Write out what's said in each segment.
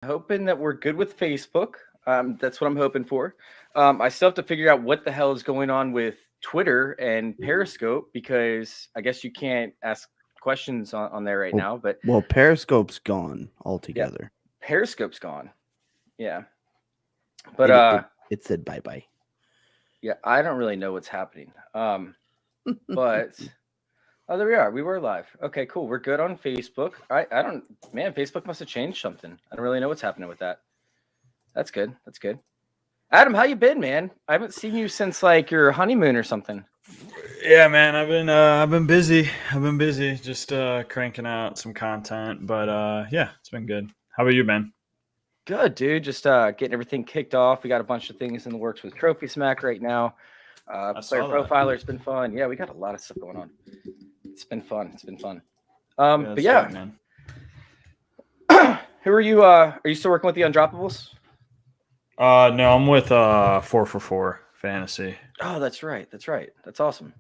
hoping that we're good with Facebook. That's what I'm hoping for. I still have to figure out what the hell is going on with Twitter and Periscope because I guess you can't ask questions on there right Well, now. But well, Periscope's gone yeah, altogether. Periscope's gone. Yeah, but It said bye bye. yeah, I don't really know what's happening. But oh, there we are. We were live. Okay, cool. We're good on Facebook. I don't. Man, Facebook must have changed something. I don't really know what's happening with that. That's good. That's good. Adam, how you been, man? I haven't seen you since like your honeymoon or something. Yeah, man, I've been busy. I've been busy just cranking out some content, but yeah, it's been good. How about you, man? Good, dude. Just getting everything kicked off. We got a bunch of things in the works with Trophy Smack right now. Player saw that. Profiler's been fun. Yeah, we got a lot of stuff going on. It's been fun. It's been fun. Yeah, But that's yeah, dope, man. who are you? Are you still working with the Undroppables? No, I'm with 4for4 Fantasy. Oh, that's right. That's right. That's awesome.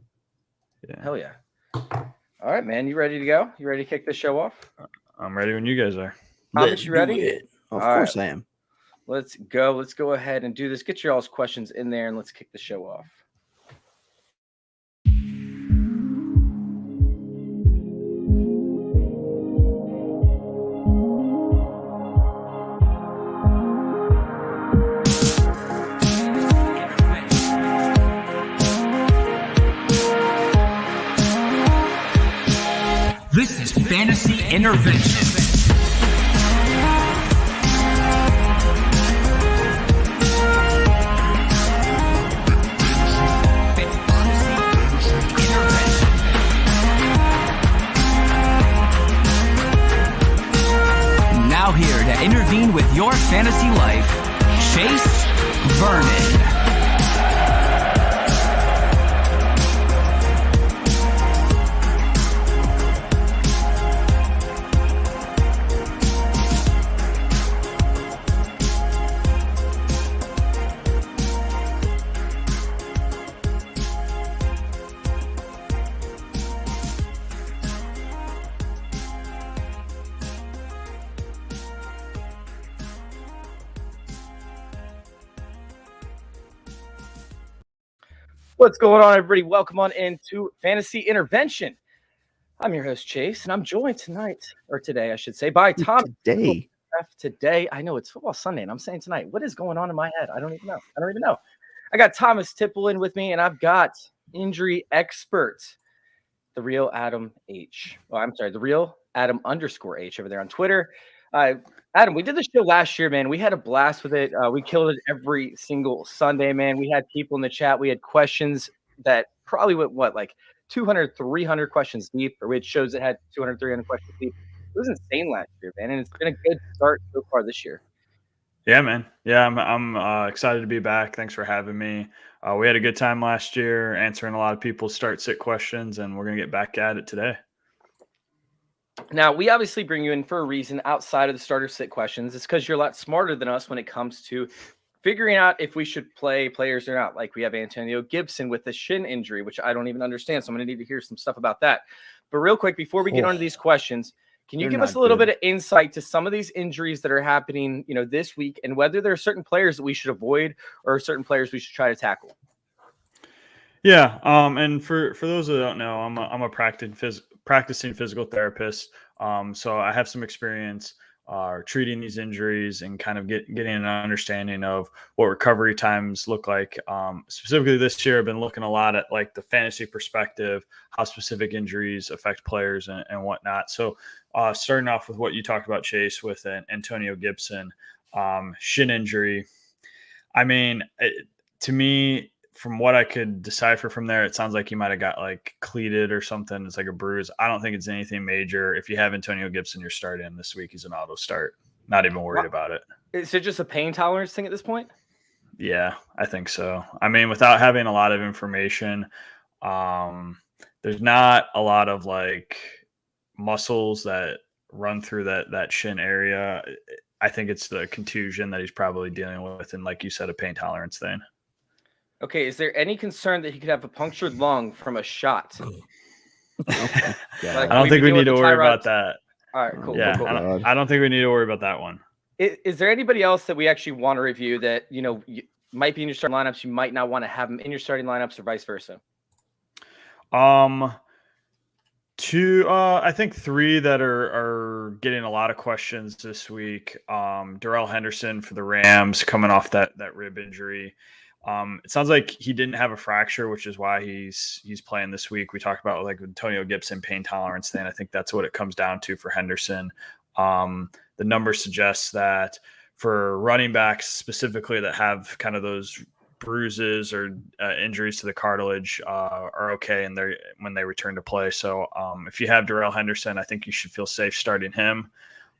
Yeah, Hell yeah. All right, man. You ready to go? You ready to kick this show off? I'm ready when you guys are. Thomas, you ready? It. Of All course right. I am. Let's go. Let's go ahead and do this. Get your all's questions in there and let's kick the show off. This is Fantasy Intervention. Now here to intervene with your fantasy life, Chase Vernon. What's going on, everybody? Welcome on into Fantasy Intervention. I'm your host, Chase, and I'm joined today, I should say, by Tom. Today, I know it's Football Sunday, and I'm saying tonight. What is going on in my head? I don't even know. I got Thomas Tipple in with me, and I've got injury expert, the real Adam H. Oh, I'm sorry, the real Adam _H over there on Twitter. Adam, we did the show last year, man. We had a blast with it. We killed it every single Sunday, man. We had people in the chat. We had questions that probably went, like 200, 300 questions deep, or we had shows that had 200, 300 questions deep. It was insane last year, man, and it's been a good start so far this year. Yeah, man. Yeah, I'm excited to be back. Thanks for having me. We had a good time last year answering a lot of people's start-sit questions, and we're going to get back at it today. Now, we obviously bring you in for a reason outside of the starter sit questions. It's because you're a lot smarter than us when it comes to figuring out if we should play players or not. Like we have Antonio Gibson with a shin injury, which I don't even understand. So I'm going to need to hear some stuff about that. But real quick, before we get onto these questions, can you give us a little bit of insight to some of these injuries that are happening, this week, and whether there are certain players that we should avoid or certain players we should try to tackle? Yeah, and for those that don't know, I'm a practicing physical therapist. So I have some experience treating these injuries and kind of getting an understanding of what recovery times look like. Specifically this year, I've been looking a lot at like the fantasy perspective, how specific injuries affect players and whatnot. So starting off with what you talked about, Chase, with an Antonio Gibson shin injury. I mean, to me, from what I could decipher from there, it sounds like he might have got like cleated or something. It's like a bruise. I don't think it's anything major. If you have Antonio Gibson, you're starting this week. He's an auto start. Not even worried about it. Is it just a pain tolerance thing at this point? Yeah, I think so. I mean, without having a lot of information, there's not a lot of like muscles that run through that shin area. I think it's the contusion that he's probably dealing with. And like you said, a pain tolerance thing. Okay, is there any concern that he could have a punctured lung from a shot? Okay. I don't think we need to worry about that. All right, cool. Yeah, cool. I don't think we need to worry about that one. Is there anybody else that we actually want to review that, might be in your starting lineups? You might not want to have them in your starting lineups or vice versa. I think 3 that are getting a lot of questions this week. Darrell Henderson for the Rams coming off that rib injury. It sounds like he didn't have a fracture, which is why he's playing this week. We talked about like Antonio Gibson pain tolerance thing. I think that's what it comes down to for Henderson. The numbers suggest that for running backs specifically that have kind of those bruises or injuries to the cartilage are okay and when they return to play. So if you have Darrell Henderson, I think you should feel safe starting him.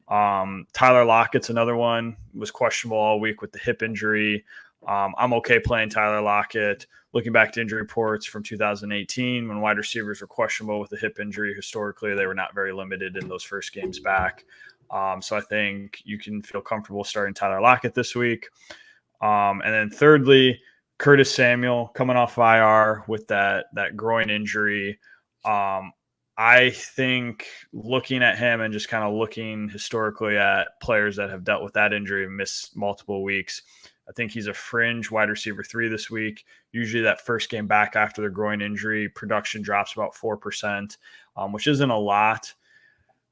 Tyler Lockett's another one, was questionable all week with the hip injury. I'm okay playing Tyler Lockett. Looking back to injury reports from 2018, when wide receivers were questionable with a hip injury, historically they were not very limited in those first games back. So I think you can feel comfortable starting Tyler Lockett this week. And then thirdly, Curtis Samuel coming off IR with that groin injury. I think looking at him and just kind of looking historically at players that have dealt with that injury and missed multiple weeks, I think he's a fringe wide receiver 3 this week. Usually that first game back after the groin injury, production drops about 4%, which isn't a lot.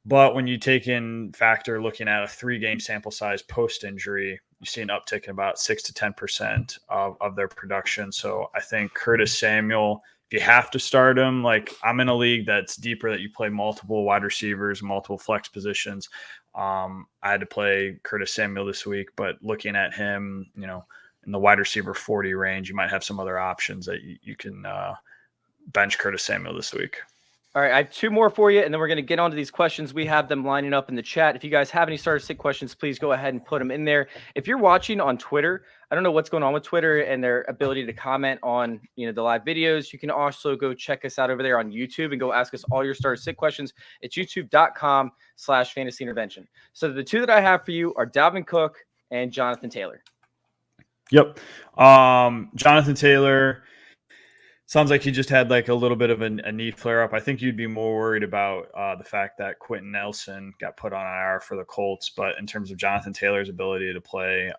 But when you take in factor looking at a 3-game sample size post-injury, you see an uptick in about 6 to 10% of their production. So I think Curtis Samuel, if you have to start him, like I'm in a league that's deeper that you play multiple wide receivers, multiple flex positions. I had to play Curtis Samuel this week, but looking at him, in the wide receiver 40 range, you might have some other options that you can bench Curtis Samuel this week. All right, I have 2 more for you, and then we're going to get on to these questions. We have them lining up in the chat. If you guys have any starter sit questions, please go ahead and put them in there. If you're watching on Twitter, I don't know what's going on with Twitter and their ability to comment on the live videos. You can also go check us out over there on YouTube and go ask us all your starter sit questions. It's youtube.com/fantasy intervention. So the 2 that I have for you are Dalvin Cook and Jonathan Taylor. Yep. Jonathan Taylor. Sounds like he just had like a little bit of a knee flare up. I think you'd be more worried about the fact that Quentin Nelson got put on IR for the Colts. But in terms of Jonathan Taylor's ability to play,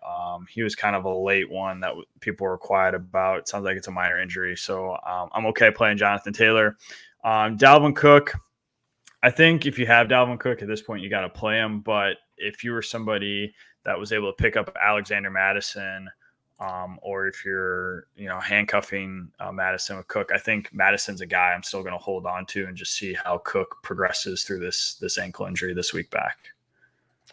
he was kind of a late one that people were quiet about. It sounds like it's a minor injury. So I'm okay playing Jonathan Taylor. Dalvin Cook, I think if you have Dalvin Cook at this point, you got to play him. But if you were somebody that was able to pick up Alexander Mattison, or if you're, handcuffing Madison with Cook, I think Madison's a guy I'm still going to hold on to and just see how Cook progresses through this ankle injury this week back.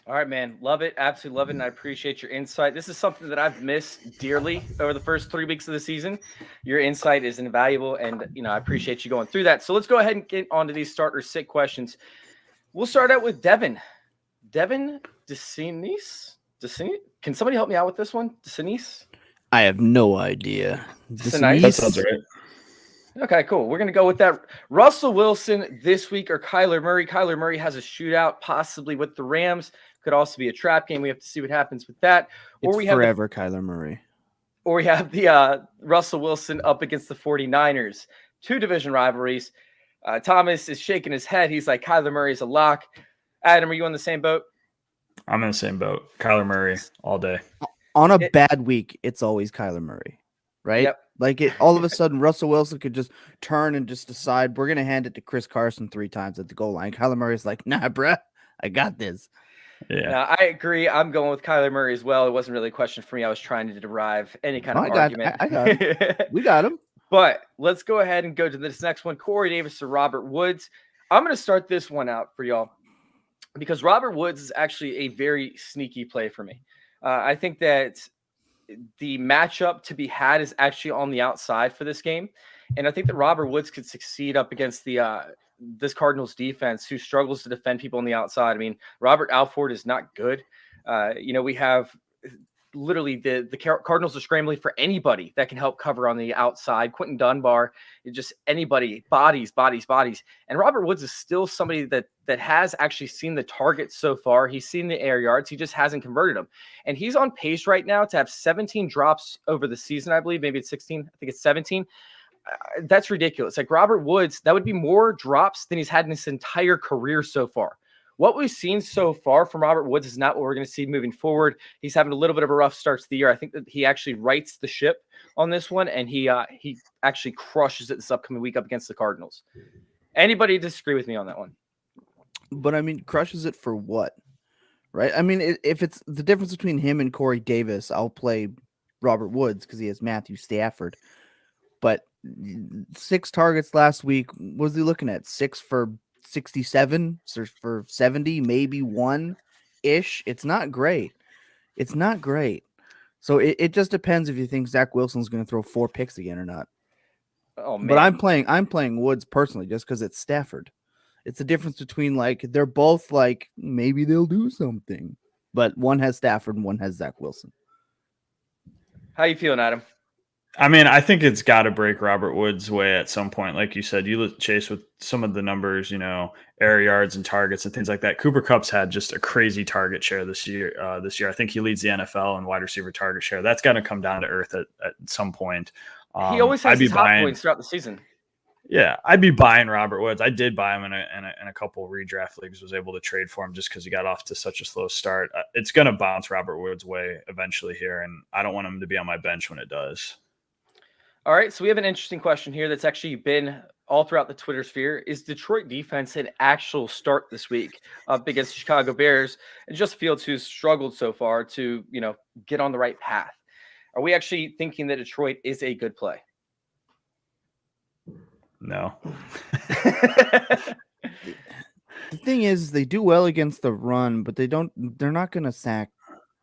All right, man. Love it. Absolutely love it. And I appreciate your insight. This is something that I've missed dearly over the first 3 weeks of the season. Your insight is invaluable. And, I appreciate you going through that. So let's go ahead and get on to these starter sit questions. We'll start out with Devin. Devin DeCinis? Can somebody help me out with this one? DeCinis? I have no idea. That sounds right. Okay, cool. We're going to go with that. Russell Wilson this week or Kyler Murray. Kyler Murray has a shootout possibly with the Rams. Could also be a trap game. We have to see what happens with that. It's forever Kyler Murray. Or we have the Russell Wilson up against the 49ers. 2 division rivalries. Thomas is shaking his head. He's like, Kyler Murray is a lock. Adam, are you on the same boat? I'm in the same boat. Kyler Murray all day. On a bad week, it's always Kyler Murray, right? Yep. Like all of a sudden, Russell Wilson could just turn and just decide we're going to hand it to Chris Carson 3 times at the goal line. Kyler Murray's like, nah, bruh, I got this. Yeah, no, I agree. I'm going with Kyler Murray as well. It wasn't really a question for me. I was trying to derive any kind of argument. I got it. We got him. But let's go ahead and go to this next one. Corey Davis or Robert Woods. I'm going to start this one out for y'all because Robert Woods is actually a very sneaky play for me. I think that the matchup to be had is actually on the outside for this game. And I think that Robert Woods could succeed up against this Cardinals defense who struggles to defend people on the outside. I mean, Robert Alford is not good. We have literally the Cardinals are scrambling for anybody that can help cover on the outside. Quentin Dunbar, just anybody, bodies. And Robert Woods is still somebody that has actually seen the targets so far. He's seen the air yards. He just hasn't converted them. And he's on pace right now to have 17 drops over the season, I believe. Maybe it's 16. I think it's 17. That's ridiculous. Like Robert Woods, that would be more drops than he's had in his entire career so far. what we've seen so far from Robert Woods is not what we're going to see moving forward. He's having a little bit of a rough start to the year. I think that he actually rights the ship on this one, and he actually crushes it this upcoming week up against the Cardinals. Anybody disagree with me on that one? But I mean, crushes it for what? Right? I mean, if it's the difference between him and Corey Davis, I'll play Robert Woods because he has Matthew Stafford. But 6 targets last week. What was he looking at? 6 for 67 for 70, maybe 1-ish. It's not great. It's not great. So it just depends if you think Zach Wilson's going to throw 4 picks again or not. Oh man! But I'm playing Woods personally just because it's Stafford. It's the difference between like they're both like maybe they'll do something, but one has Stafford and one has Zach Wilson. How you feeling, Adam? I mean, I think it's got to break Robert Woods' way at some point. Like you said, you chase with some of the numbers, air yards and targets and things like that. Cooper Kupp's had just a crazy target share this year. I think he leads the NFL in wide receiver target share. That's got to come down to earth at some point. He always has his hot points throughout the season. Yeah, I'd be buying Robert Woods. I did buy him in a couple of redraft leagues. Was able to trade for him just because he got off to such a slow start. It's going to bounce Robert Woods' way eventually here, and I don't want him to be on my bench when it does. All right, so we have an interesting question here that's actually been all throughout the Twitter sphere. Is Detroit defense an actual start this week up against the Chicago Bears and just Fields, who's struggled so far to, get on the right path? Are we actually thinking that Detroit is a good play? No. The thing is, they do well against the run, but they're not going to sack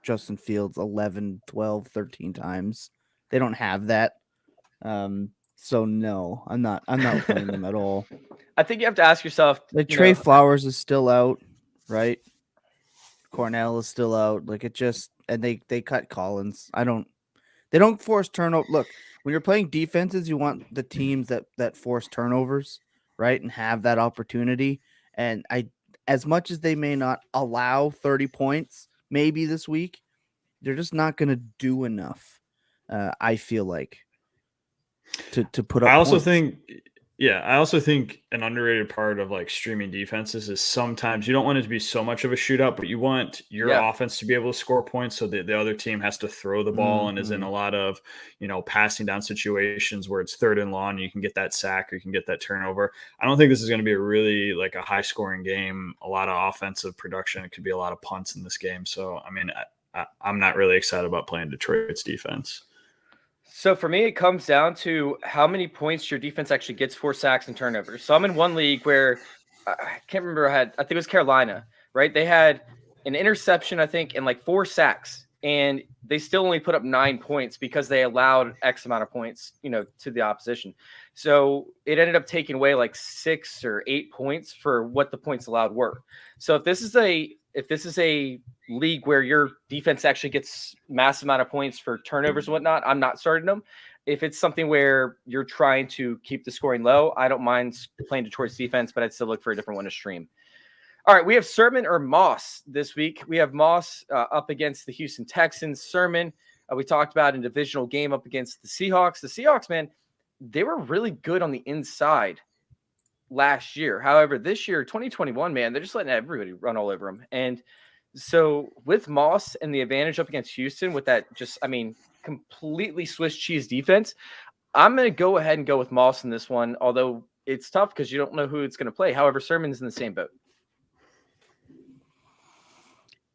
Justin Fields 11, 12, 13 times. They don't have that. So no, I'm not playing them at all. I think you have to ask yourself. Like Trey Flowers is still out, right? Cornell is still out. Like and they cut Collins. They don't force turnover. Look, when you're playing defenses, you want the teams that force turnovers, right? And have that opportunity. And as much as they may not allow 30 points, maybe this week, they're just not going to do enough. I feel like to put up. I also think an underrated part of like streaming defenses is sometimes you don't want it to be so much of a shootout, but you want your offense to be able to score points so that the other team has to throw the ball and is in a lot of, passing down situations where it's 3rd and long, you can get that sack or you can get that turnover. I don't think this is going to be a really like a high scoring game, a lot of offensive production. It could be a lot of punts in this game. So, I mean, I'm not really excited about playing Detroit's defense. So for me, it comes down to how many points your defense actually gets for sacks and turnovers. So I'm in one league where I can't remember. I think it was Carolina, right? They had an interception, I think, and like 4 sacks, and they still only put up 9 points because they allowed X amount of points, to the opposition. So it ended up taking away like 6 or 8 points for what the points allowed were. So if this is a league where your defense actually gets massive amount of points for turnovers and whatnot, I'm not starting them. If it's something where you're trying to keep the scoring low, I don't mind playing Detroit's defense, but I'd still look for a different one to stream. All right, we have Sermon or Moss this week. We have Moss up against the Houston Texans. Sermon, we talked about in divisional game up against the Seahawks. The Seahawks, man, they were really good on the inside last year. However, this year, 2021, man, they're just letting everybody run all over them. And so with Moss and the advantage up against Houston with that completely Swiss cheese defense, I'm going to go ahead and go with Moss in this one, although it's tough because you don't know who it's going to play. However, Sermon's in the same boat.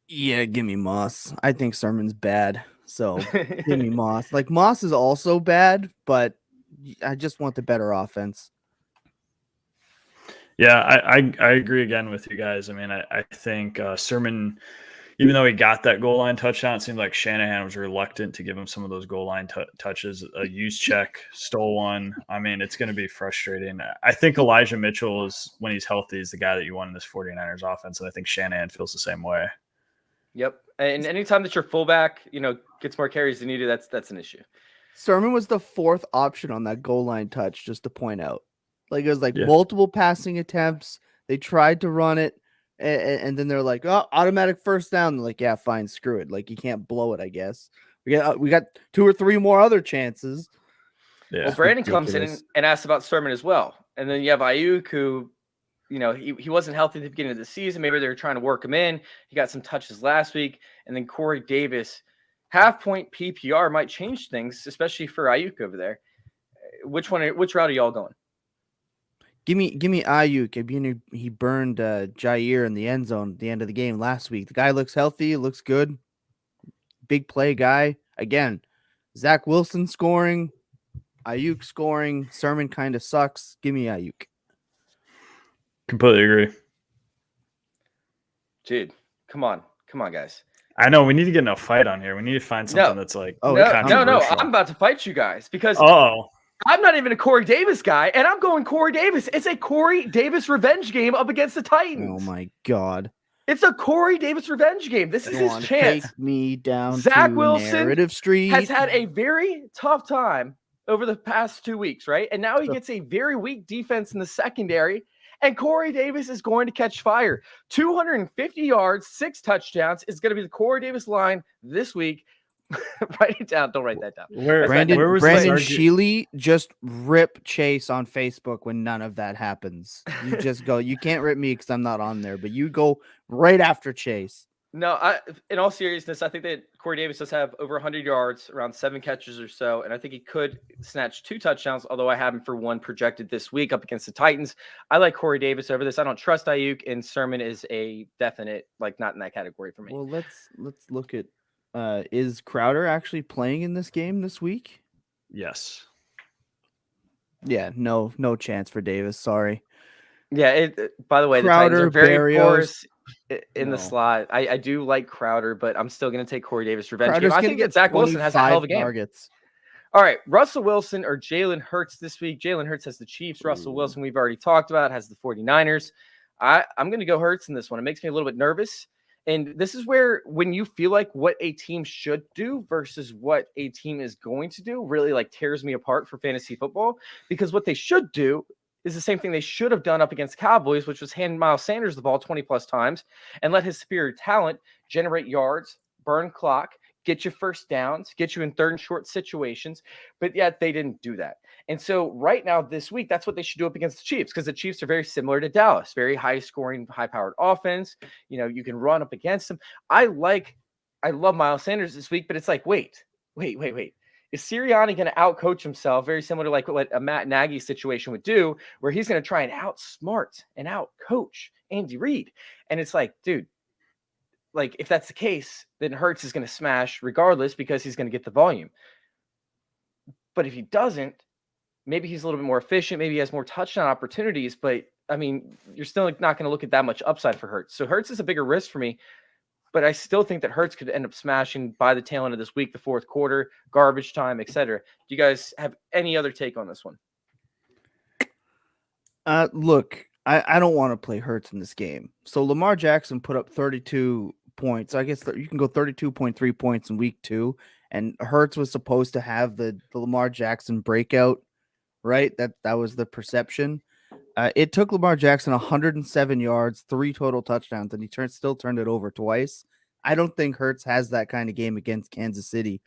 Yeah, give me Moss. I think Sermon's bad, so give me Moss. Like, Moss is also bad, but I just want the better offense. Yeah, I agree again with you guys. I mean, I think Sermon, even though he got that goal line touchdown, it seemed like Shanahan was reluctant to give him some of those goal line touches. A use check, stole one. I mean, it's going to be frustrating. I think Elijah Mitchell when he's healthy, is the guy that you want in this 49ers offense, and I think Shanahan feels the same way. Yep. And anytime that your fullback, gets more carries than you do, that's an issue. Sermon was the 4th option on that goal line touch, just to point out. Like, it was multiple passing attempts. They tried to run it, and then they're like, "Oh, automatic first down." They're like, "Yeah, fine, screw it. Like, you can't blow it, I guess." We got 2 or 3 more other chances. Yeah. Well, Brandon comes in and asks about Sermon as well, and then you have Ayuk, who he wasn't healthy at the beginning of the season. Maybe they were trying to work him in. He got some touches last week. And then Corey Davis, half-point PPR might change things, especially for Ayuk over there. Which route are y'all going? Give me Ayuk. He burned Jair in the end zone at the end of the game last week. The guy looks healthy, looks good. Big play guy. Again, Zach Wilson scoring, Ayuk scoring. Sermon kind of sucks. Give me Ayuk. Completely agree. Dude, come on, guys. I know we need to get in a fight on here. We need to find something that's like no, I'm about to fight you guys because I'm not even a Corey Davis guy, and I'm going Corey Davis. It's a Corey Davis revenge game up against the Titans. Oh my God. It's a Corey Davis revenge game. This is his chance. Take me down Zach to Wilson Narrative Street. has had a very tough time over the past 2 weeks, right? And now he gets a very weak defense in the secondary, and Corey Davis is going to catch fire. 250 yards, 6 touchdowns is going to be the Corey Davis line this week. Write it down. Don't write that down. Brandon Sheely just rip Chase on Facebook when none of that happens. You just go. You can't rip me because I'm not on there, but you go right after Chase. No, in all seriousness, I think that Corey Davis does have over 100 yards, around 7 catches or so, and I think he could snatch 2 touchdowns, although I have him for 1 projected this week up against the Titans. I like Corey Davis over this. I don't trust Ayuk, and Sermon is a definite, not in that category for me. Well, let's look at is Crowder actually playing in this game this week? Yes. Yeah, no chance for Davis. Sorry. Yeah, by the way, Crowder, the Titans are very porous in No. the slot. I do like Crowder, but I'm still going to take Corey Davis revenge Crowder's game. I think that Zach Wilson has a hell of a game. Targets. All right, Russell Wilson or Jalen Hurts this week. Jalen Hurts has the Chiefs. Russell Wilson, we've already talked about, has the 49ers. I'm going to go Hurts in this one. It makes me a little bit nervous. And this is where, when you feel like what a team should do versus what a team is going to do, really tears me apart for fantasy football. Because what they should do is the same thing they should have done up against Cowboys, which was hand Miles Sanders the ball 20 plus times and let his superior talent generate yards, burn clock, get you first downs, get you in third and short situations. But yet they didn't do that. And so right now this week, that's what they should do up against the Chiefs, because the Chiefs are very similar to Dallas, very high scoring, high powered offense. You can run up against them. I love Miles Sanders this week, but it's wait. Is Sirianni going to outcoach himself? Very similar to what a Matt Nagy situation would do, where he's going to try and outsmart and outcoach Andy Reid. And it's dude, if that's the case, then Hurts is going to smash regardless because he's going to get the volume. But if he doesn't, maybe he's a little bit more efficient. Maybe he has more touchdown opportunities. But, you're still not going to look at that much upside for Hurts. So Hurts is a bigger risk for me. But I still think that Hurts could end up smashing by the tail end of this week, the fourth quarter, garbage time, etc. Do you guys have any other take on this one? Look, I don't want to play Hurts in this game. So Lamar Jackson put up 32 points. I guess you can go 32.3 points in week 2. And Hurts was supposed to have the Lamar Jackson breakout, right? That was the perception. It took Lamar Jackson 107 yards, 3 total touchdowns, and he still turned it over twice. I don't think Hurts has that kind of game against Kansas City.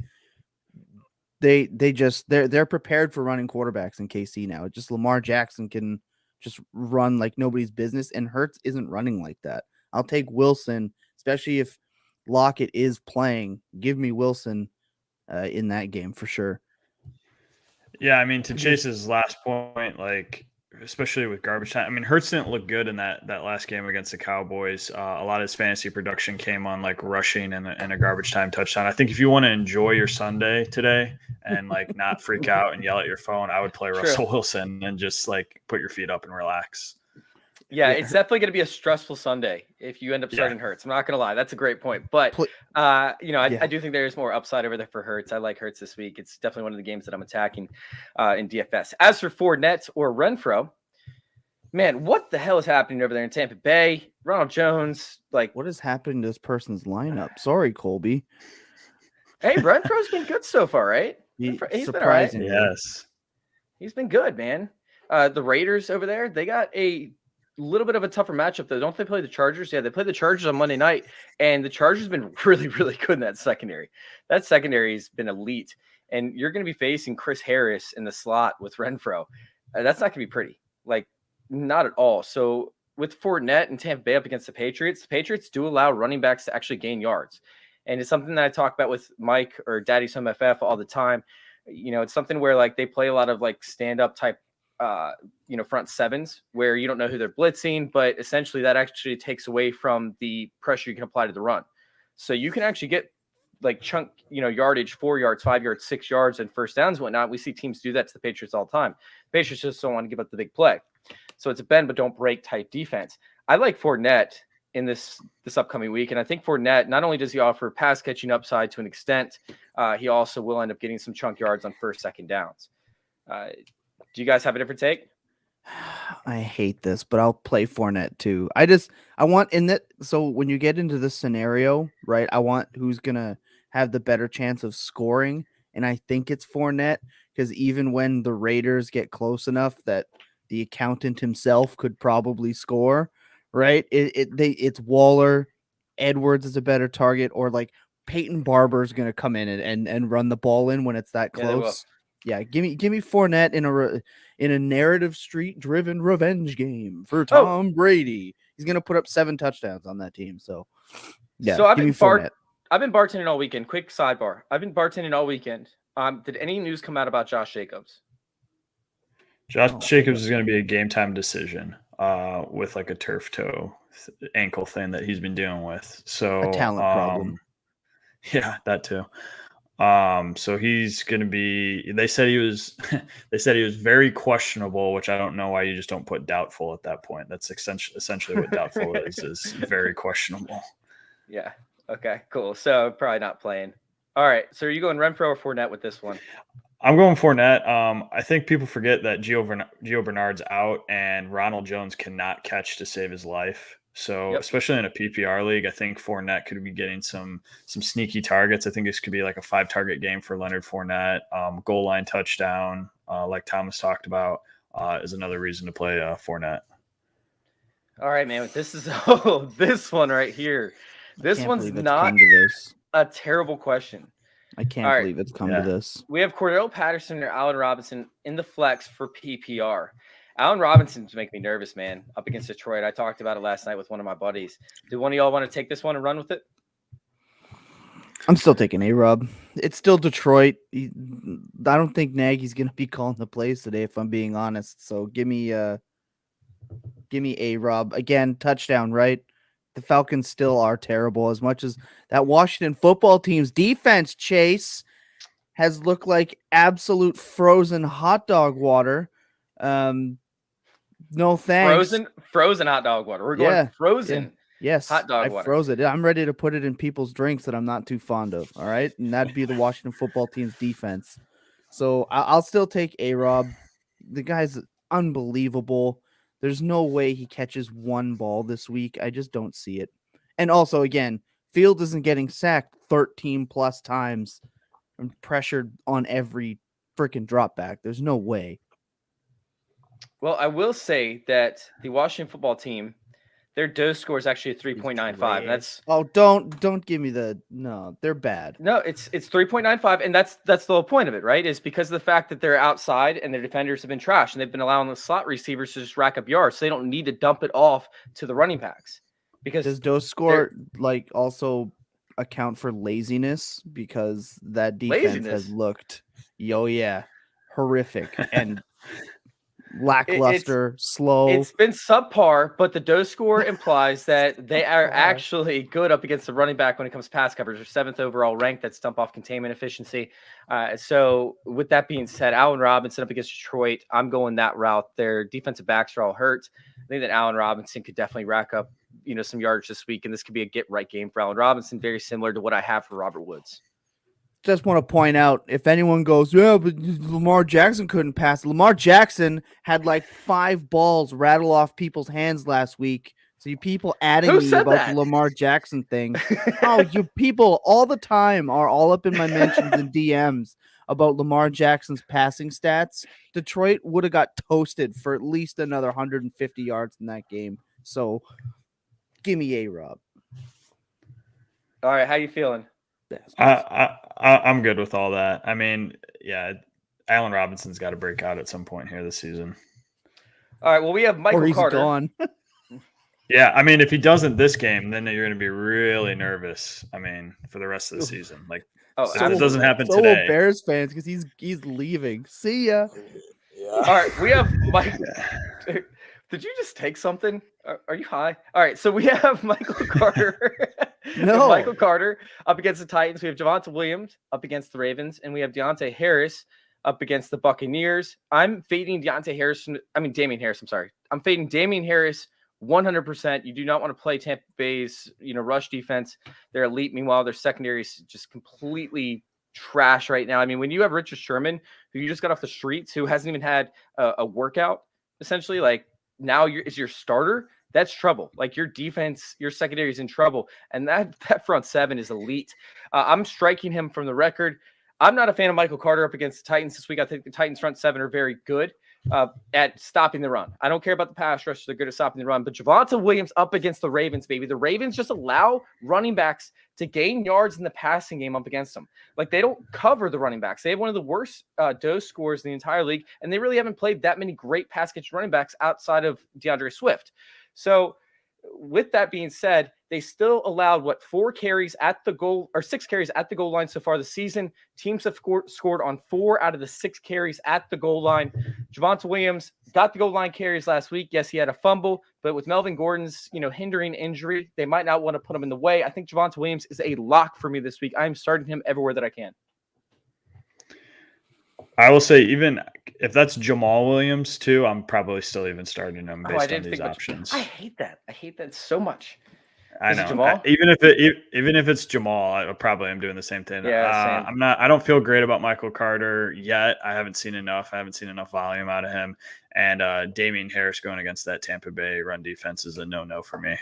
They're prepared for running quarterbacks in KC now. Just Lamar Jackson can just run like nobody's business, and Hurts isn't running like that. I'll take Wilson, especially if Lockett is playing. Give me Wilson in that game for sure. Yeah, to Chase's last point, especially with garbage time. Hurts didn't look good in that last game against the Cowboys. A lot of his fantasy production came on rushing and a garbage time touchdown. I think if you want to enjoy your Sunday today and not freak out and yell at your phone, I would play Russell Wilson and just put your feet up and relax. Yeah, it's definitely going to be a stressful Sunday if you end up starting Hurts. I'm not going to lie. That's a great point. But, I do think there's more upside over there for Hurts. I like Hurts this week. It's definitely one of the games that I'm attacking in DFS. As for Fournette or Renfro, man, what the hell is happening over there in Tampa Bay? Ronald Jones, what is happening to this person's lineup? Sorry, Colby. Hey, Renfro's been good so far, right? He's surprising. Been all right. Yes. He's been good, man. The Raiders over there, they got a little bit of a tougher matchup, though. Don't they play the Chargers? Yeah, they play the Chargers on Monday night, and the Chargers have been really, really good in that secondary. That secondary has been elite, and you're going to be facing Chris Harris in the slot with Renfro. That's not going to be pretty, not at all. So with Fournette and Tampa Bay up against the Patriots do allow running backs to actually gain yards. And it's something that I talk about with Mike or Daddy's Home FF all the time. It's something where like they play a lot of like stand-up type, front sevens where you don't know who they're blitzing, but essentially that actually takes away from the pressure you can apply to the run. So you can actually get like chunk, yardage, 4 yards, 5 yards, 6 yards, and first downs and whatnot. We see teams do that to the Patriots all the time. The Patriots just don't want to give up the big play. So it's a bend but don't break type defense. I like Fournette in this upcoming week. And I think Fournette, not only does he offer pass catching upside to an extent, he also will end up getting some chunk yards on first, second downs. Do you guys have a different take? I hate this, but I'll play Fournette too. I want in that. So when you get into this scenario, right, I want who's going to have the better chance of scoring. And I think it's Fournette, because even when the Raiders get close enough that the accountant himself could probably score, right? It's Waller, Edwards is a better target, or like Peyton Barber is going to come in and run the ball in when it's that close. Yeah, give me Fournette in a narrative street driven revenge game for Tom Brady. He's going to put up 7 touchdowns on that team. So yeah, so give me Fournette. I've been bartending all weekend. Quick sidebar. I've been bartending all weekend. Did any news come out about Josh Jacobs? Josh Jacobs is going to be a game time decision with like a turf toe ankle thing that he's been dealing with. So a talent problem. Yeah, that too. So he's going to be. They said he was very questionable, which I don't know why you just don't put doubtful at that point. That's essentially what doubtful is very questionable. Yeah. Okay. Cool. So probably not playing. All right. So are you going Renfro or Fournette with this one? I'm going Fournette. I think people forget that Gio Bernard's out and Ronald Jones cannot catch to save his life. So especially in a PPR league, I think Fournette could be getting some sneaky targets. I think this could be like a 5-target game for Leonard Fournette. Goal line touchdown, like Thomas talked about, is another reason to play Fournette. All right, man. This is this one right here. This one's not a terrible question. I can't believe it's come to this. We have Cordell Patterson or Allen Robinson in the flex for PPR. Allen Robinson's making me nervous, man, up against Detroit. I talked about it last night with one of my buddies. Do one of y'all want to take this one and run with it? I'm still taking A-Rob. It's still Detroit. I don't think Nagy's going to be calling the plays today, if I'm being honest. So give me A-Rob. Again, touchdown, right? The Falcons still are terrible. As much as that Washington football team's defense, Chase, has looked like absolute frozen hot dog water. No thanks. Frozen hot dog water. We're going frozen. Yes, hot dog water. I froze it. I'm ready to put it in people's drinks that I'm not too fond of. All right, and that'd be the Washington football team's defense. So I'll still take A-Rob. The guy's unbelievable. There's no way he catches one ball this week. I just don't see it. And also, again, Fields isn't getting sacked 13 plus times and pressured on every freaking drop back. There's no way. Well, I will say that the Washington football team, their dose score is actually a 3.95. That's don't give me they're bad. No, it's 3.95, and that's the whole point of it, right? Is because of the fact that they're outside and their defenders have been trash, and they've been allowing the slot receivers to just rack up yards, so they don't need to dump it off to the running backs. Because does dose score like also account for laziness? Because that defense has looked horrific and lackluster, slow. It's been subpar, but the dose score implies that they are actually good up against the running back when it comes to pass coverage. They're 7th overall ranked. That's dump off containment efficiency. So with that being said, Allen Robinson up against Detroit, I'm going that route. Their defensive backs are all hurt. I think that Allen Robinson could definitely rack up, some yardage this week, and this could be a get right game for Allen Robinson, very similar to what I have for Robert Woods. Just want to point out, if anyone goes, but Lamar Jackson couldn't pass. Lamar Jackson had like 5 balls rattle off people's hands last week. So you people adding me about the Lamar Jackson thing. You people all the time are all up in my mentions and DMs about Lamar Jackson's passing stats. Detroit would have got toasted for at least another 150 yards in that game. So give me A-Rob. All right, how you feeling? I'm good with all that. I mean, Allen Robinson's got to break out at some point here this season. All right. Well, we have Michael Carter. Gone. Yeah, I mean, if he doesn't this game, then you're going to be really nervous. I mean, for the rest of the season, like if it doesn't happen so today. Bears fans because he's leaving. See ya. Yeah. All right, we have Mike. Did you just take something? Are you high? All right, so we have Michael Carter. No. Michael Carter up against the Titans. We have Javonte Williams up against the Ravens, and we have Deontay Harris up against the Buccaneers. I'm fading Damian Harris. I'm sorry. I'm fading Damian Harris 100%. You do not want to play Tampa Bay's, rush defense. They're elite. Meanwhile, their secondary is just completely trash right now. I mean, when you have Richard Sherman, who you just got off the streets, who hasn't even had a workout, essentially, like now is your starter. That's trouble. Like your defense, your secondary is in trouble, and that front seven is elite. I'm striking him from the record. I'm not a fan of Michael Carter up against the Titans this week. I think the Titans front seven are very good at stopping the run. I don't care about the pass rush. They're good at stopping the run. But Javonte Williams up against the Ravens, baby. The Ravens just allow running backs to gain yards in the passing game up against them. Like they don't cover the running backs. They have one of the worst dose scores in the entire league, and they really haven't played that many great pass catch running backs outside of DeAndre Swift. So with that being said, they still allowed 6 carries at the goal line so far this season. Teams have scored on 4 out of the 6 carries at the goal line. Javonte Williams got the goal line carries last week. Yes, he had a fumble, but with Melvin Gordon's, hindering injury, they might not want to put him in the way. I think Javonte Williams is a lock for me this week. I'm starting him everywhere that I can. I will say, even if that's Jamal Williams too, I'm probably still even starting him based on these options. I hate that. I hate that so much. I know. Even if it's Jamal, I probably am doing the same thing. Yeah, same. I don't feel great about Michael Carter yet. I haven't seen enough. I haven't seen enough volume out of him. And Damian Harris going against that Tampa Bay run defense is a no for me.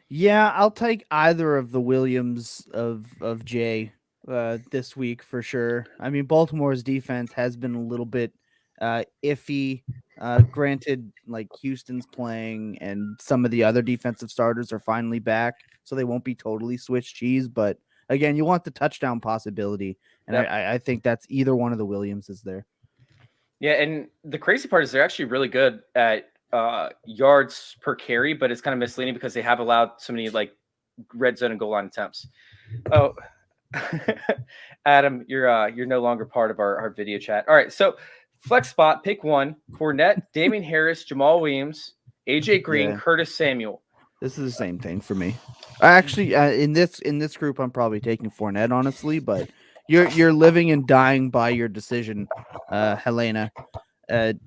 Yeah, I'll take either of the Williams of Jay this week for sure. I mean, Baltimore's defense has been a little bit iffy. Granted, like Houston's playing and some of the other defensive starters are finally back, so they won't be totally Swiss cheese. But again, you want the touchdown possibility, and yep. I think that's either one of the Williamses there. Yeah, and the crazy part is they're actually really good at yards per carry, but it's kind of misleading because they have allowed so many like red zone and goal line attempts. Oh, Adam, you're no longer part of our video chat. All right, so flex spot, pick one: Fournette, Damian Harris, Jamal Williams, AJ Green, Curtis Samuel. This is the same thing for me. Actually, in this group, I'm probably taking Fournette, honestly, but you're living and dying by your decision, Helena. I'm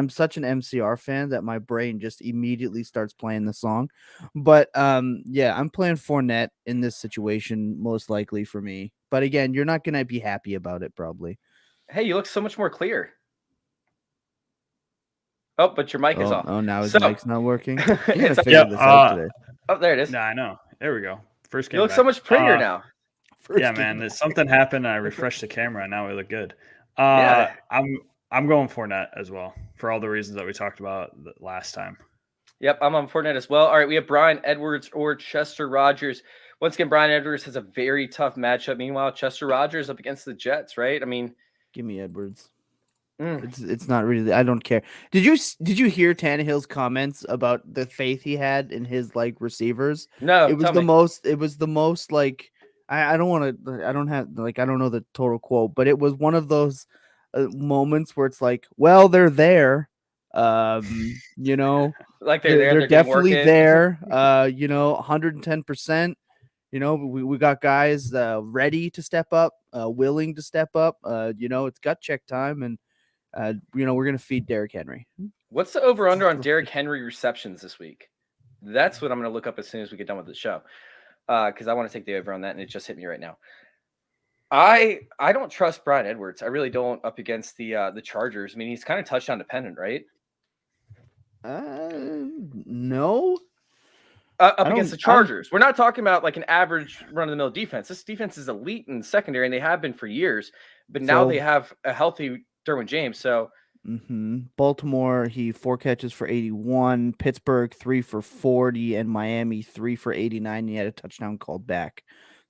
such an MCR fan that my brain just immediately starts playing the song. But yeah, I'm playing Fournette in this situation, most likely for me. But again, you're not gonna be happy about it, probably. Hey, you look so much more clear. Oh, but your mic is off. Oh, now his mic's not working. It's figure this out today. Oh, there it is. No, I know. There we go. First game. You look so much prettier now. Yeah, man. Something happened. I refreshed the camera, and now we look good. Yeah. I'm going Fournette as well for all the reasons that we talked about last time. Yep, I'm on Fournette as well. All right, we have Bryan Edwards or Chester Rogers. Once again, Bryan Edwards has a very tough matchup. Meanwhile, Chester Rogers up against the Jets, right? I mean, give me Edwards. It's not really. I don't care. Did you hear Tannehill's comments about the faith he had in his like receivers? No, it was the most like I don't know the total quote, but it was one of those moments where it's like, well, they're there, you know, like they're definitely there, 110%. You know, we got guys ready to step up, willing to step up. It's gut check time, and we're gonna feed Derrick Henry. What's the over under on Derrick Henry receptions this week? That's what I'm gonna look up as soon as we get done with the show, because I want to take the over on that, and it just hit me right now. I don't trust Bryan Edwards. I really don't up against the Chargers. I mean, he's kind of touchdown dependent, right? No. Up against the Chargers. We're not talking about like an average run-of-the-mill defense. This defense is elite in the secondary, and they have been for years. But now they have a healthy Derwin James. So Baltimore, he 4 catches for 81. Pittsburgh 3 for 40, and Miami 3 for 89. He had a touchdown called back.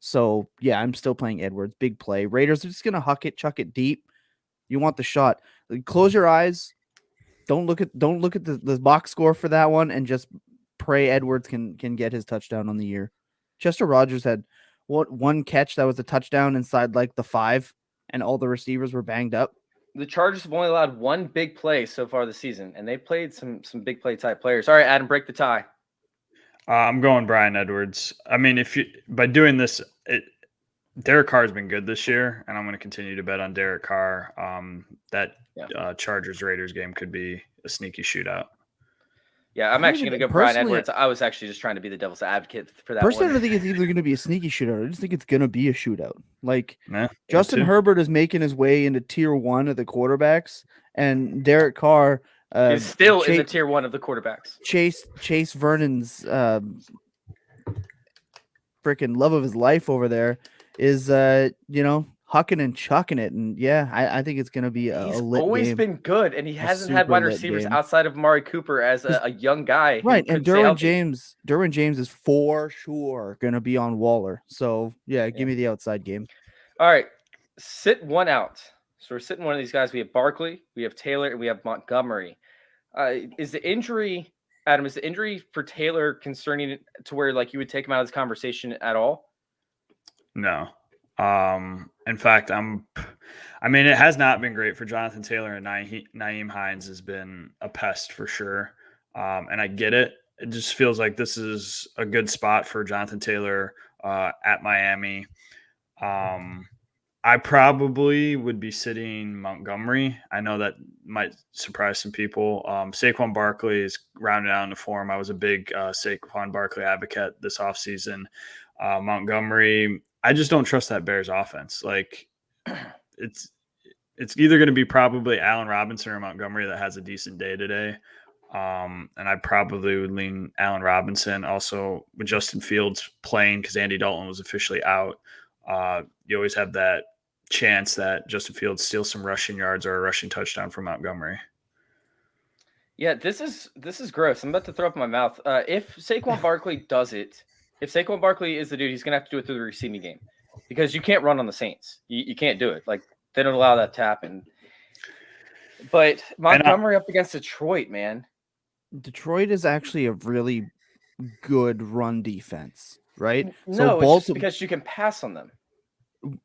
So yeah, I'm still playing Edwards. Big play. Raiders are just gonna chuck it deep. You want the shot. Close your eyes. don't look at the box score for that one, and just pray Edwards can get his touchdown on the year. Chester Rogers had one catch that was a touchdown inside like the 5, and all the receivers were banged up. The Chargers have only allowed one big play so far this season, and they played some big play type players. All right, Adam, break the tie. I'm going Brian Edwards. I mean, by doing this, Derek Carr's been good this year, and I'm going to continue to bet on Derek Carr. Chargers Raiders game could be a sneaky shootout. Yeah, I'm actually going to go Brian Edwards. I was actually just trying to be the devil's advocate for that. Personally, one. I don't think it's either going to be a sneaky shootout. I just think it's going to be a shootout. Like Justin Herbert is making his way into tier 1 of the quarterbacks, and Derek Carr is still in the tier 1 of the quarterbacks. Chase Vernon's freaking love of his life over there is hucking and chucking it, and I think it's going to be a lit always game. Been good, and he hasn't had wide receivers outside of Amari Cooper as a young guy, right? And Derwin James is for sure going to be on Waller. So give me the outside game. All right, sit one out. So we're sitting one of these guys. We have Barkley, we have Taylor, and we have Montgomery. Is the injury, Adam? Is the injury for Taylor concerning to where like you would take him out of this conversation at all? No. In fact, it has not been great for Jonathan Taylor, and Nyheim Hines has been a pest for sure. And I get it. It just feels like this is a good spot for Jonathan Taylor at Miami. I probably would be sitting Montgomery. I know that might surprise some people. Saquon Barkley is rounded out into form. I was a big Saquon Barkley advocate this offseason. Montgomery, I just don't trust that Bears offense. Like it's either going to be probably Allen Robinson or Montgomery that has a decent day today. And I probably would lean Allen Robinson. Also with Justin Fields playing because Andy Dalton was officially out. You always have that chance that Justin Fields steals some rushing yards or a rushing touchdown from Montgomery. Yeah, this is gross. I'm about to throw up my mouth. If Saquon Barkley does it, if Saquon Barkley is the dude, he's going to have to do it through the receiving game because you can't run on the Saints. You can't do it. Like they don't allow that to happen. But Montgomery up against Detroit, man. Detroit is actually a really good run defense, right? No, it's just because you can pass on them.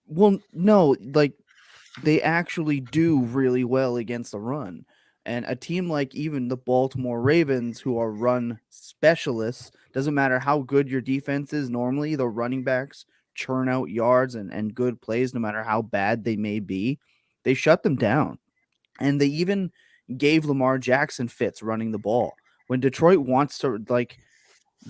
Well, no, like they actually do really well against the run. And a team like even the Baltimore Ravens, who are run specialists, doesn't matter how good your defense is, normally the running backs churn out yards and good plays no matter how bad they may be. They shut them down. And they even gave Lamar Jackson fits running the ball. When Detroit wants to, like,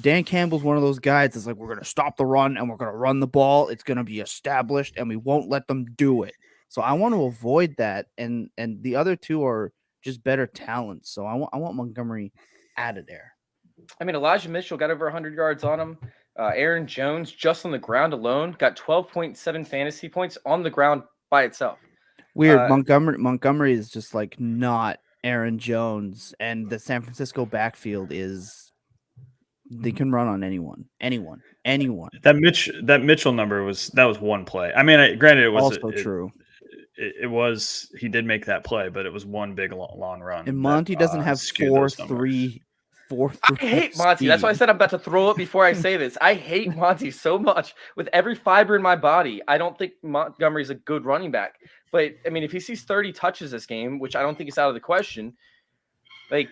Dan Campbell's one of those guys that's like, we're going to stop the run and we're going to run the ball. It's going to be established and we won't let them do it. So I want to avoid that. And the other two are just better talents. So I want Montgomery out of there. I mean, Elijah Mitchell got over 100 yards on him. Aaron Jones, just on the ground alone, got 12.7 fantasy points on the ground by itself. Weird. Montgomery is just like not Aaron Jones, and the San Francisco backfield is they can run on anyone. That Mitchell number was one play. I mean, granted, it was also true. It was he did make that play, but it was one big long run. And Monty doesn't have 4-3. I hate Monty. That's why I said I'm about to throw up before I say this. I hate Monty so much with every fiber in my body. I don't think Montgomery's a good running back. But, I mean, if he sees 30 touches this game, which I don't think is out of the question, like.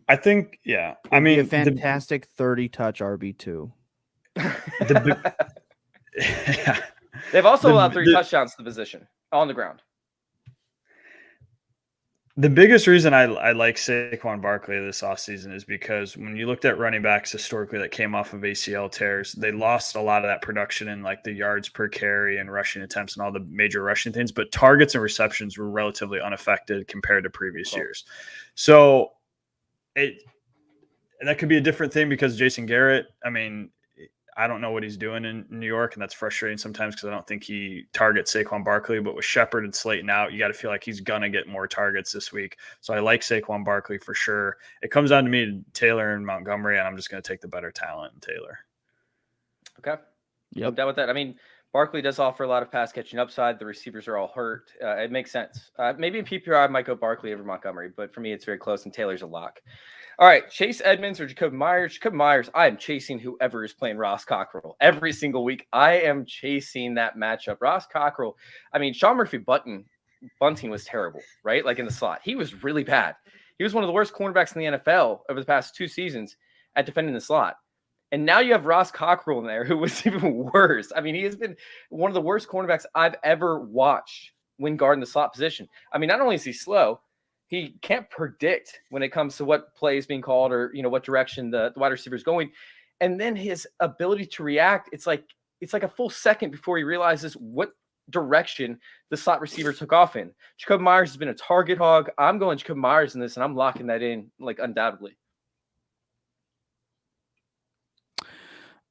I think, yeah. I mean. A fantastic 30-touch RB2. Yeah. They've also allowed 3 touchdowns to the position on the ground. The biggest reason I like Saquon Barkley this offseason is because when you looked at running backs historically that came off of ACL tears, they lost a lot of that production in like the yards per carry and rushing attempts and all the major rushing things, but targets and receptions were relatively unaffected compared to previous years. So that could be a different thing because Jason Garrett, I mean, I don't know what he's doing in New York, and that's frustrating sometimes because I don't think he targets Saquon Barkley. But with Shepard and Slayton out, you got to feel like he's going to get more targets this week. So I like Saquon Barkley for sure. It comes down to me, Taylor and Montgomery, and I'm just going to take the better talent in Taylor. Okay. Yep. I'm down with that. I mean, Barkley does offer a lot of pass catching upside. The receivers are all hurt. It makes sense. Maybe in PPR, I might go Barkley over Montgomery, but for me, it's very close, and Taylor's a lock. All right, Chase Edmonds or Jacoby Myers. Jacoby Myers, I am chasing whoever is playing Ross Cockrell. Every single week, I am chasing that matchup. Ross Cockrell, I mean, Sean Murphy Bunting was terrible, right? Like in the slot. He was really bad. He was one of the worst cornerbacks in the NFL over the past 2 seasons at defending the slot. And now you have Ross Cockrell in there, who was even worse. I mean, he has been one of the worst cornerbacks I've ever watched when guarding the slot position. I mean, not only is he slow, he can't predict when it comes to what play is being called or, what direction the wide receiver is going. And then his ability to react, it's like a full second before he realizes what direction the slot receiver took off in. Jacoby Myers has been a target hog. I'm going Jacoby Myers in this, and I'm locking that in, like, undoubtedly.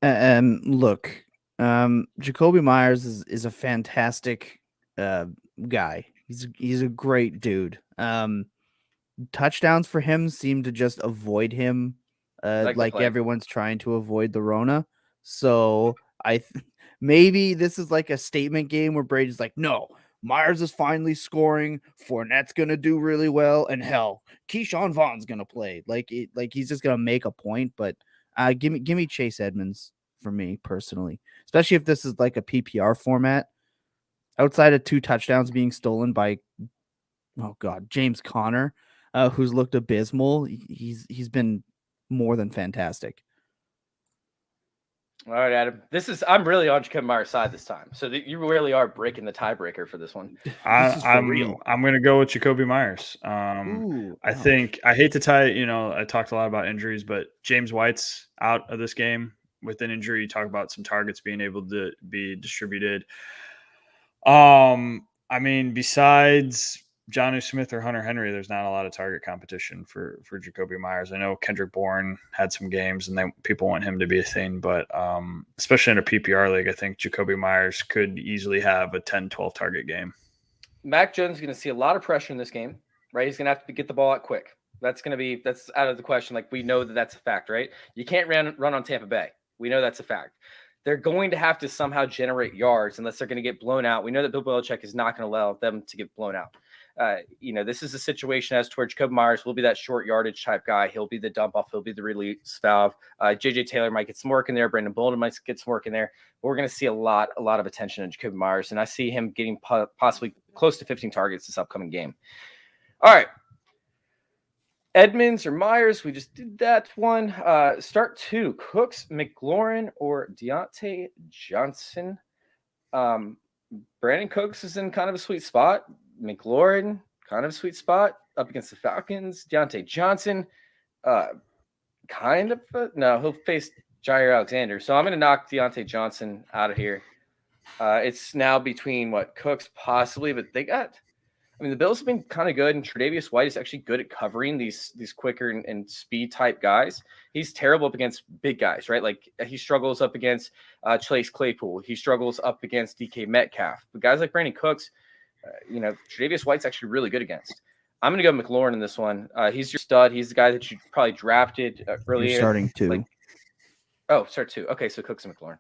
Look, Jacoby Myers is a fantastic guy. He's a great dude. Touchdowns for him seem to just avoid him, like everyone's trying to avoid the Rona. So maybe this is like a statement game where Brady's like, no, Myers is finally scoring. Fournette's gonna do really well, and hell, Keyshawn Vaughn's gonna play. Like he's just gonna make a point, but. Give me Chase Edmonds for me personally, especially if this is like a PPR format. Outside of 2 touchdowns being stolen by, James Conner, who's looked abysmal. He's been more than fantastic. All right, Adam. I'm really on Jacoby Myers' side this time. So you really are breaking the tiebreaker for this one. I'm going to go with Jacoby Myers. I think I hate to tie. I talked a lot about injuries, but James White's out of this game with an injury. You talk about some targets being able to be distributed. I mean, besides Jonnu Smith or Hunter Henry, there's not a lot of target competition for Jacoby Myers. I know Kendrick Bourne had some games, and people want him to be a thing, but especially in a PPR league, I think Jacoby Myers could easily have a 10, 12 target game. Mac Jones is going to see a lot of pressure in this game, right? He's going to have to get the ball out quick. That's out of the question. Like, we know that's a fact, right? You can't run on Tampa Bay. We know that's a fact. They're going to have to somehow generate yards unless they're going to get blown out. We know that Bill Belichick is not going to allow them to get blown out. This is a situation as to where Jacoby Myers will be that short yardage type guy. He'll be the dump off. He'll be the release valve. JJ Taylor might get some work in there. Brandon Bolden might get some work in there. But we're going to see a lot of attention on Jacoby Myers, and I see him getting possibly close to 15 targets this upcoming game. All right. Edmonds or Myers, we just did that one. Start 2, Cooks, McLaurin, or Deontay Johnson. Brandon Cooks is in kind of a sweet spot. McLaurin, kind of a sweet spot up against the Falcons. Deontay Johnson, no, he'll face Jair Alexander. So I'm going to knock Deontay Johnson out of here. It's now between Cooks possibly, but the Bills have been kind of good, and Tre'Davious White is actually good at covering these quicker and speed type guys. He's terrible up against big guys, right? Like, he struggles up against Chase Claypool. He struggles up against DK Metcalf. But guys like Brandon Cooks, Tre'Davious White's actually really good against. I'm going to go McLaurin in this one. He's your stud. He's the guy that you probably drafted earlier. You're starting 2. Start 2. Okay, so Cooks and McLaurin.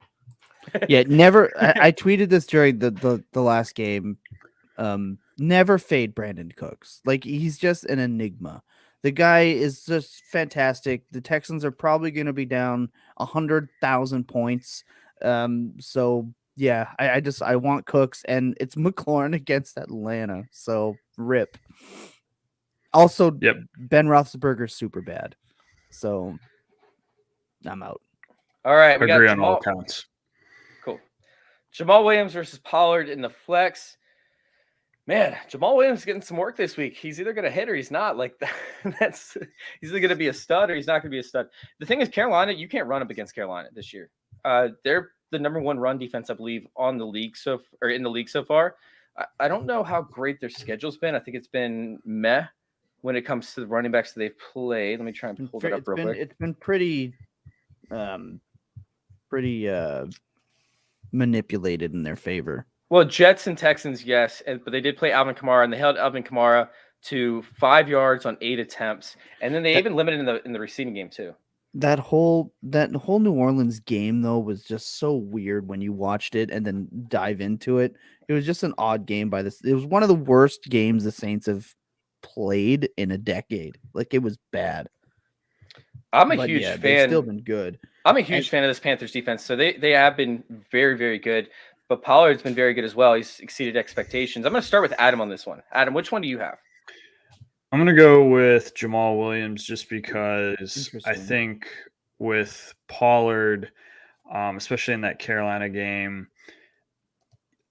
Yeah, never. I tweeted this during the last game. Never fade Brandon Cooks. Like, he's just an enigma. The guy is just fantastic. The Texans are probably going to be down 100,000 points. So yeah, I want Cooks, and it's McLaurin against Atlanta. So rip. Also, yep. Ben Roethlisberger's super bad. So I'm out. All right, we agree got on all counts. Cool. Jamal Williams versus Pollard in the flex. Man, Jamal Williams is getting some work this week. He's either going to hit or he's not. Like, he's either going to be a stud or he's not going to be a stud. The thing is, Carolina, you can't run up against Carolina this year. They're the number 1 run defense, I believe, in the league so far. I don't know how great their schedule's been. I think it's been meh when it comes to the running backs that they've played. Let me try and pull that up real quick. It's been pretty manipulated in their favor. Well, Jets and Texans, yes, but they did play Alvin Kamara, and they held Alvin Kamara to 5 yards on 8 attempts, and then they even limited in the receiving game too. That whole New Orleans game though was just so weird when you watched it and then dive into it. It was just an odd game by this. It was one of the worst games the Saints have played in a decade. Like it was bad. I'm a But huge yeah, they've still fan. been good. I'm a And huge fan of this Panthers defense. So they have been very, very good. But Pollard's been very good as well. He's exceeded expectations. I'm going to start with Adam on this one. Adam, which one do you have? I'm going to go with Jamal Williams just because I Interesting. think with Pollard, especially in that Carolina game,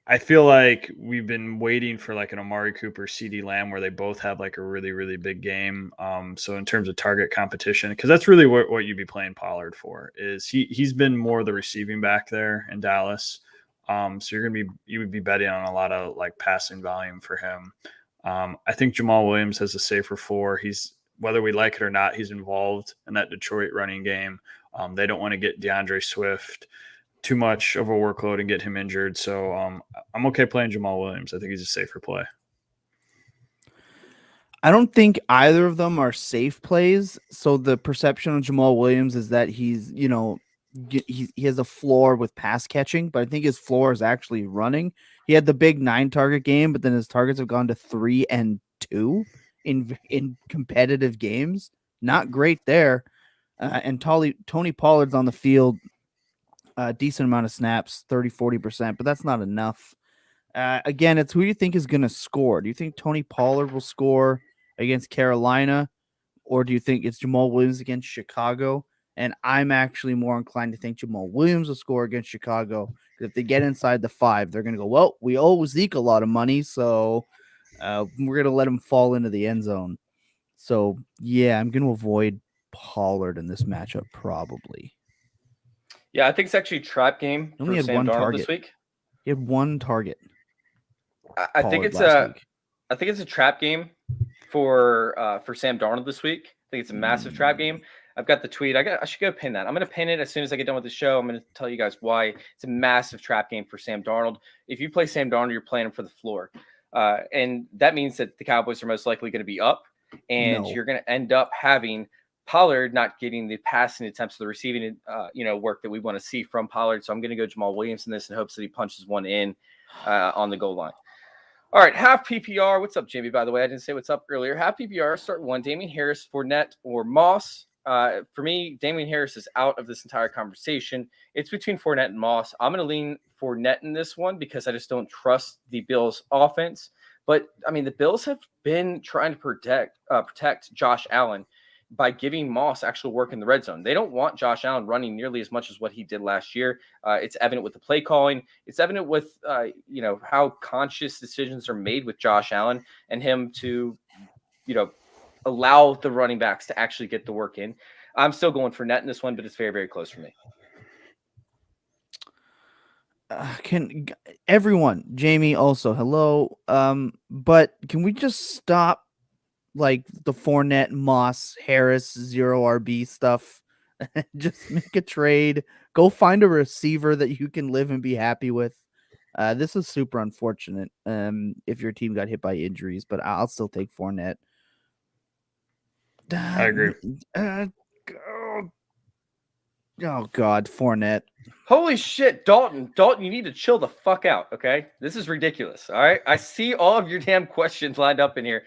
I feel like we've been waiting for like an Amari Cooper, CD Lamb, where they both have like a really, really big game. So in terms of target competition, because that's really what you'd be playing Pollard for, is he's been more the receiving back there in Dallas. So you would be betting on a lot of like passing volume for him. I think Jamal Williams has a safer floor. He's, whether we like it or not, he's involved in that Detroit running game. They don't want to get DeAndre Swift too much of a workload and get him injured. So I'm okay playing Jamal Williams. I think he's a safer play. I don't think either of them are safe plays. So the perception of Jamal Williams is that he's, he has a floor with pass catching, but I think his floor is actually running. He had the big 9 target game, but then his targets have gone to 3 and 2 in competitive games. Not great there. And Tony Pollard's on the field, a decent amount of snaps, 30-40%, but that's not enough. Again, it's who you think is going to score. Do you think Tony Pollard will score against Carolina, or do you think it's Jamal Williams against Chicago? And I'm actually more inclined to think Jamal Williams will score against Chicago. If they get inside the 5, they're going to go, well, we owe Zeke a lot of money, so we're going to let him fall into the end zone. So, yeah, I'm going to avoid Pollard in this matchup probably. Yeah, I think it's actually a trap game He only for had Sam one Darnold target. this week. He had 1 target. I think it's a trap game for Sam Darnold this week. I think it's a massive trap game. I've got the tweet. I should go pin that. I'm going to pin it as soon as I get done with the show. I'm going to tell you guys why it's a massive trap game for Sam Darnold. If you play Sam Darnold, you're playing him for the floor, and that means that the Cowboys are most likely going to be up, and you're going to end up having Pollard not getting the passing attempts, the receiving, work that we want to see from Pollard. So I'm going to go Jamal Williams in this in hopes that he punches one in on the goal line. All right, half PPR. What's up, Jamie? By the way, I didn't say what's up earlier. Half PPR, start 1. Damian Harris, Fournette, or Moss. For me, Damian Harris is out of this entire conversation. It's between Fournette and Moss. I'm going to lean Fournette in this one because I just don't trust the Bills' offense. But, I mean, the Bills have been trying to protect Josh Allen by giving Moss actual work in the red zone. They don't want Josh Allen running nearly as much as what he did last year. It's evident with the play calling. It's evident with, how conscious decisions are made with Josh Allen and him to, allow the running backs to actually get the work in. I'm still going for Fournette in this one, but it's very, very close for me. Can everyone, Jamie also, hello. But can we just stop like the Fournette, Moss, Harris, 0 RB stuff? Just make a trade. Go find a receiver that you can live and be happy with. This is super unfortunate if your team got hit by injuries, but I'll still take Fournette. I agree. Oh, God, Fournette. Holy shit, Dalton. Dalton, you need to chill the fuck out, okay? This is ridiculous, all right? I see all of your damn questions lined up in here.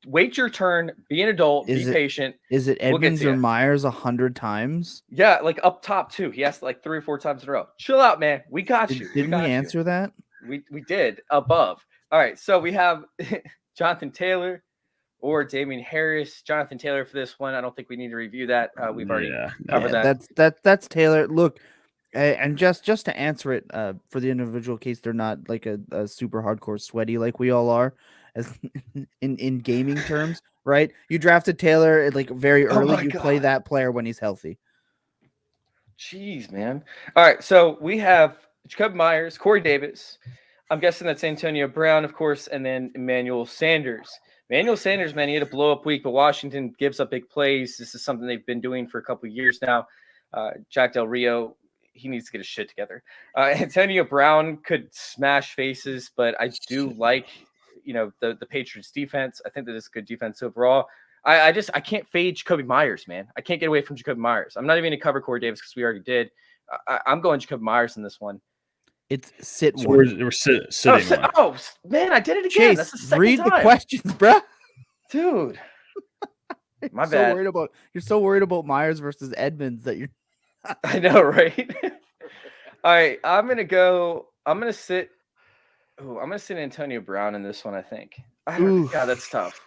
Wait your turn. Be an adult. Be patient. Is it Edmonds or Myers 100 times? Yeah, like up top too. He asked like 3 or 4 times in a row. Chill out, man. We got you. Didn't we answer that? We did above. All right, so we have Jonathan Taylor or Damian Harris. Jonathan Taylor for this one. I don't think we need to review that. We've already covered that. That's Taylor. Look, and just to answer it for the individual case, they're not like a super hardcore sweaty like we all are. As in gaming terms, right? You drafted Taylor like very early. You play that player when he's healthy. Jeez, man. All right, so we have Jacob Myers, Corey Davis. I'm guessing that's Antonio Brown, of course, and then Emmanuel Sanders. Emmanuel Sanders, man, he had a blow-up week, but Washington gives up big plays. This is something they've been doing for a couple of years now. Jack Del Rio, he needs to get his shit together. Antonio Brown could smash faces, but I do like – the Patriots defense. I think that it's good defense overall. I can't fade Jacoby Myers, man. I can't get away from Jacoby Myers. I'm not even going to cover Corey Davis because we already did. I'm going Jacoby Myers in this one. It's sit So one. we're sitting one. Oh, man, I did it again. Chase, That's the second read time. the questions, bruh. Dude. My so bad. You're so worried about Myers versus Edmonds that you're. I know, right? All right, I'm gonna sit Antonio Brown in this one. I think. Yeah, that's tough.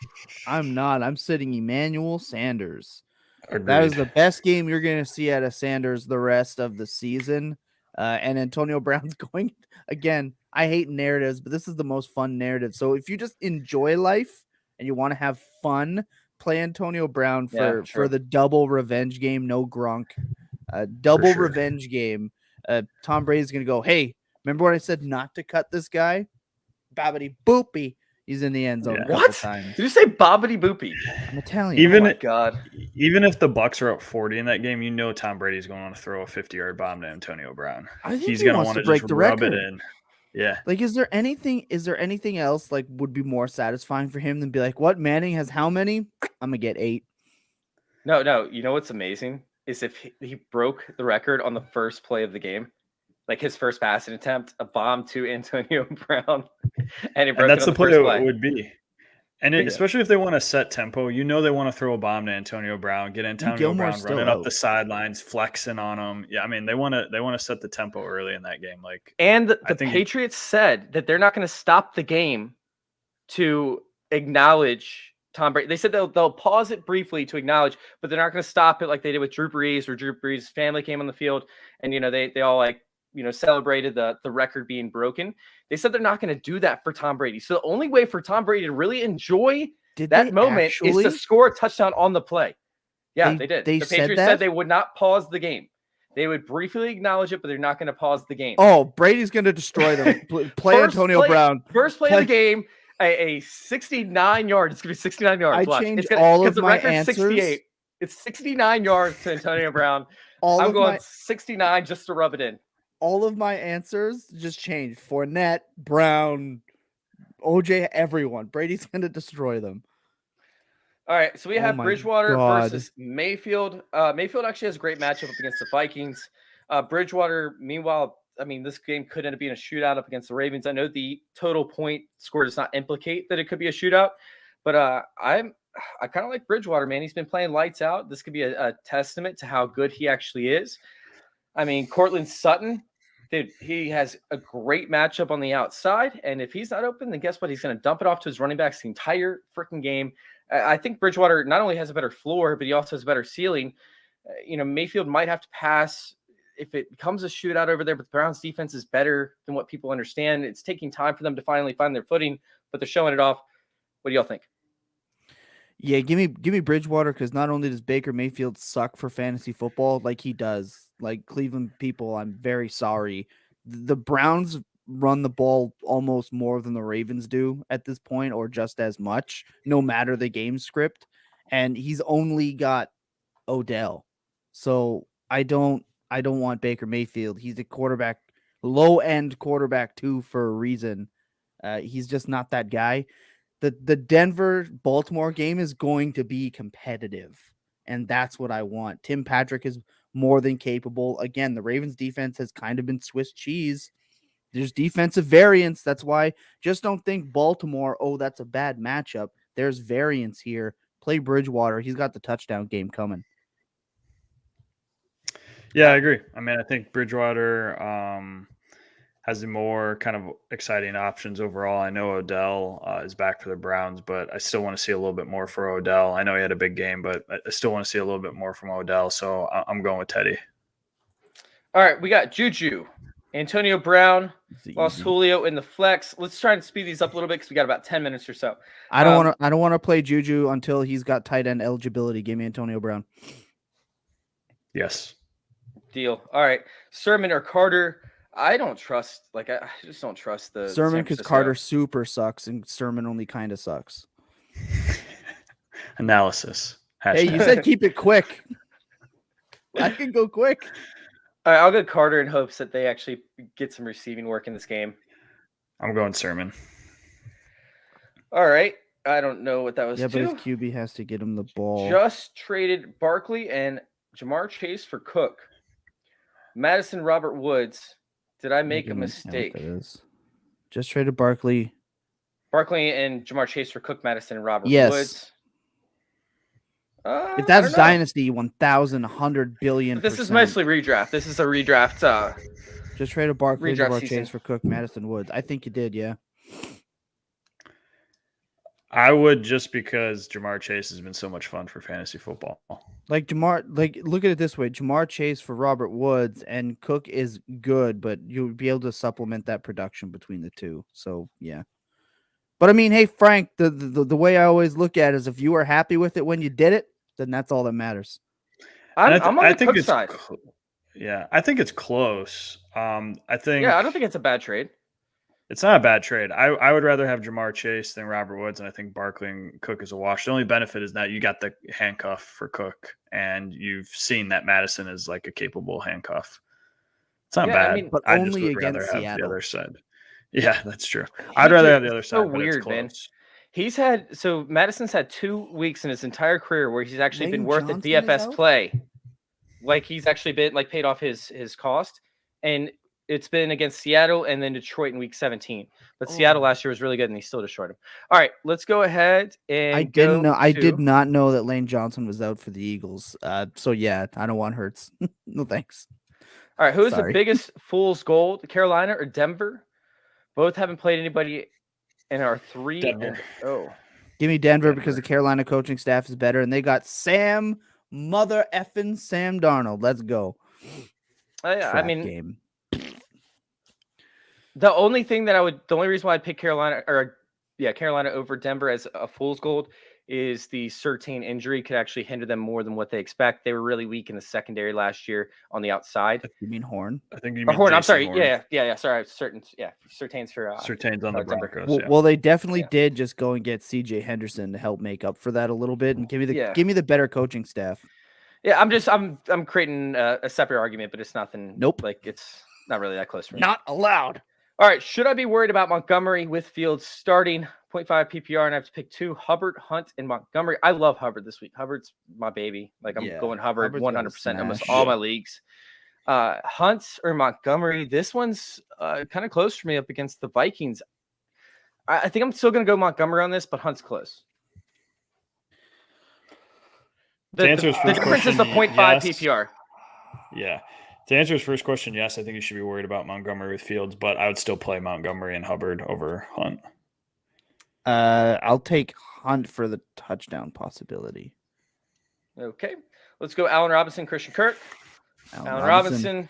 I'm not. I'm sitting Emmanuel Sanders. Agreed. That is the best game you're going to see out of Sanders the rest of the season. And Antonio Brown's going again. I hate narratives, but this is the most fun narrative. So if you just enjoy life and you want to have fun, play Antonio Brown for the double revenge game. No Gronk, double revenge game. Tom Brady's going to go, hey, remember when I said not to cut this guy? Babbity boopy. He's in the end zone a couple times. Did you say bobbity boopy? I'm Italian. Even if the Bucks are up 40 in that game, you know Tom Brady's going to want to throw a 50-yard bomb to Antonio Brown. I think he's going to want to break just the rub record. it in. Yeah. Like, is there anything else like would be more satisfying for him than be like, what, Manning has how many? I'm gonna get 8. No. You know what's amazing is if he broke the record on the first play of the game. Like his first passing attempt, a bomb to Antonio Brown, and he broke that's it on the play first it would be. And especially if they want to set tempo, they want to throw a bomb to Antonio Brown, get Antonio Brown running up the sidelines, flexing on him. Yeah, I mean they want to set the tempo early in that game. And the Patriots said that they're not going to stop the game to acknowledge Tom Brady. They said they'll pause it briefly to acknowledge, but they're not going to stop it like they did with Drew Brees, or Drew Brees' family came on the field, and they all celebrated the record being broken. They said they're not going to do that for Tom Brady. So the only way for Tom Brady to really enjoy that moment is to score a touchdown on the play. Yeah, they did. The Patriots said they would not pause the game. They would briefly acknowledge it, but they're not going to pause the game. Oh, Brady's going to destroy them. Play Antonio Brown. First play of the game, a 69 yards. It's going to be 69 yards. I change all of my answers. 68. It's 69 yards to Antonio Brown. I'm going 69 just to rub it in. All of my answers just changed. Fournette, Brown, OJ, everyone. Brady's going to destroy them. All right, so we have Bridgewater versus Mayfield. Mayfield actually has a great matchup up against the Vikings. Bridgewater, meanwhile, I mean, this game could end up being a shootout up against the Ravens. I know the total point score does not implicate that it could be a shootout, but I kind of like Bridgewater, man. He's been playing lights out. This could be a testament to how good he actually is. I mean, Cortland Sutton, dude, he has a great matchup on the outside, and if he's not open, then guess what? He's going to dump it off to his running backs the entire freaking game. I think Bridgewater not only has a better floor, but he also has a better ceiling. Mayfield might have to pass if it becomes a shootout over there, but the Browns' defense is better than what people understand. It's taking time for them to finally find their footing, but they're showing it off. What do y'all think? Yeah, give me Bridgewater, because not only does Baker Mayfield suck for fantasy football like he does, like Cleveland people, I'm very sorry. The Browns run the ball almost more than the Ravens do at this point, or just as much, no matter the game script. And he's only got Odell. So I don't want Baker Mayfield. He's a quarterback, low-end quarterback too, for a reason. He's just not that guy. The Denver-Baltimore game is going to be competitive, and that's what I want. Tim Patrick is more than capable. Again, the Ravens defense has kind of been Swiss cheese. There's defensive variance. That's why just don't think Baltimore, oh, that's a bad matchup. There's variance here. Play Bridgewater. He's got the touchdown game coming. Yeah, I agree. I mean, I think Bridgewater has the more kind of exciting options overall. I know Odell is back for the Browns, but I still want to see a little bit more for Odell. I know he had a big game, but I still want to see a little bit more from Odell, so I'm going with Teddy. All right, we got Juju, Antonio Brown, lost Julio in the flex. Let's try and speed these up a little bit because we got about 10 minutes or so. I don't want to play Juju until he's got tight end eligibility. Give me Antonio Brown. Yes. Deal. All right, Sermon or Carter. I just don't trust the Sermon, because Carter super sucks and Sermon only kind of sucks. Analysis. Hey, you said keep it quick. I can go quick. All right, I'll go Carter in hopes that they actually get some receiving work in this game. I'm going Sermon. All right. I don't know what that was. Yeah, but his to. QB has to get him the ball. Just traded Barkley and Jamar Chase for Cook. Madison Robert Woods. Did I make a mistake? That is. Just traded Barkley. Barkley and Jamar Chase for Cook, Madison, and Robert Woods. If that's Dynasty, 1,100 billion. But this is mostly redraft. This is a redraft. Just traded Barkley, Jamar season. Chase for Cook, Madison, Woods. I think you did, yeah. I would, just because Jamar Chase has been so much fun for fantasy football. Look at it this way: Jamar Chase for Robert Woods, and Cook is good, but you'll be able to supplement that production between the two. So yeah. But I mean, hey Frank, the way I always look at it is if you were happy with it when you did it, then that's all that matters. I'm on the Cook side. Yeah, I think it's close. I don't think it's a bad trade. It's not a bad trade. I would rather have Jamar Chase than Robert Woods, and I think Barkley and Cook is a wash. The only benefit is that you got the handcuff for Cook, and you've seen that Madison is like a capable handcuff. It's not bad, I mean, but I only just would rather against have Seattle. The other side. Yeah, that's true. I'd rather have the other side. So weird, man. Madison's had 2 weeks in his entire career where he's actually been worth a DFS play. Like he's actually been paid off his cost, and it's been against Seattle and then Detroit in week 17. But Seattle last year was really good, and he still destroyed him. All right, let's go ahead and I did not know that Lane Johnson was out for the Eagles. So yeah, I don't want Hurts. No thanks. All right, who's the biggest fool's gold, Carolina or Denver? Both haven't played anybody and are 3-0. Give me Denver because the Carolina coaching staff is better, and they got Sam Darnold. Let's go. Game. The only reason why I'd pick Carolina over Denver as a fool's gold is the Surtain injury could actually hinder them more than what they expect. They were really weak in the secondary last year on the outside. You mean Horn? I think you mean Horn. Jason I'm sorry. Horn. Yeah. Sorry. Surtain's for Surtain's on the Broncos. Well, they definitely did just go and get CJ Henderson to help make up for that a little bit and give me the better coaching staff. Yeah, I'm creating a separate argument, but it's nothing. Nope. It's not really that close for me. Not allowed. All right. Should I be worried about Montgomery with Fields starting 0.5 PPR and I have to pick 2, Hubbard, Hunt, and Montgomery? I love Hubbard this week. Hubbard's my baby. I'm going Hubbard 100% in almost all my leagues. Hunt or Montgomery, this one's kind of close for me up against the Vikings. I think I'm still going to go Montgomery on this, but Hunt's close. The difference is the 0.5 PPR. Yeah. To answer his first question, yes, I think you should be worried about Montgomery with Fields, but I would still play Montgomery and Hubbard over Hunt. I'll take Hunt for the touchdown possibility. Okay. Let's go Allen Robinson, Christian Kirk. Allen Robinson.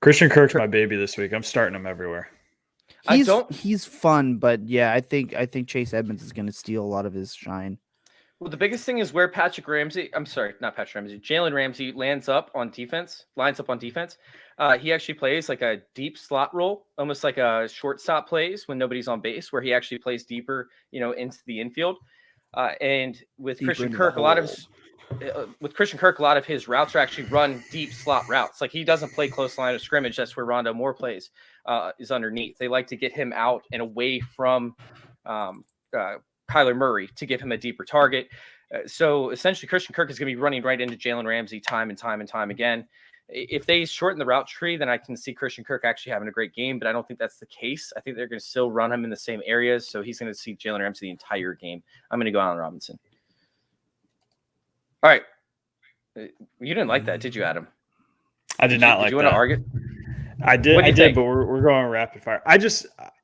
Christian Kirk's my baby this week. I'm starting him everywhere. He's fun, but yeah, I think Chase Edmonds is going to steal a lot of his shine. Well, the biggest thing is where Jalen Ramsey lines up on defense. He actually plays like a deep slot role, almost like a shortstop plays when nobody's on base, where he actually plays deeper, into the infield. And with Christian Kirk, a lot of his routes are actually run deep slot routes. Like he doesn't play close line of scrimmage. That's where Rondo Moore plays, is underneath. They like to get him out and away from Kyler Murray to give him a deeper target. So essentially Christian Kirk is going to be running right into Jalen Ramsey time and time again. If they shorten the route tree, then I can see Christian Kirk actually having a great game, but I don't think that's the case. I think they're going to still run him in the same areas. So he's going to see Jalen Ramsey the entire game. I'm going to go Allen Robinson. All right. You didn't like that, did you, Adam? I did not like that. Did you want to argue? I did, but we're going rapid fire.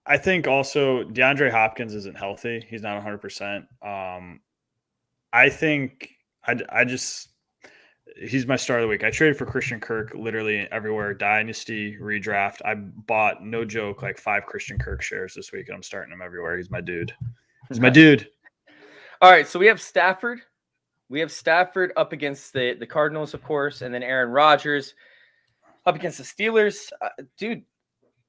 I think also DeAndre Hopkins isn't healthy. He's not 100%. I think he's my start of the week. I traded for Christian Kirk literally everywhere. Dynasty, redraft. I bought, no joke, like 5 Christian Kirk shares this week, and I'm starting him everywhere. He's my dude. All right, so we have Stafford. Up against the Cardinals, of course, and then Aaron Rodgers up against the Steelers. Dude,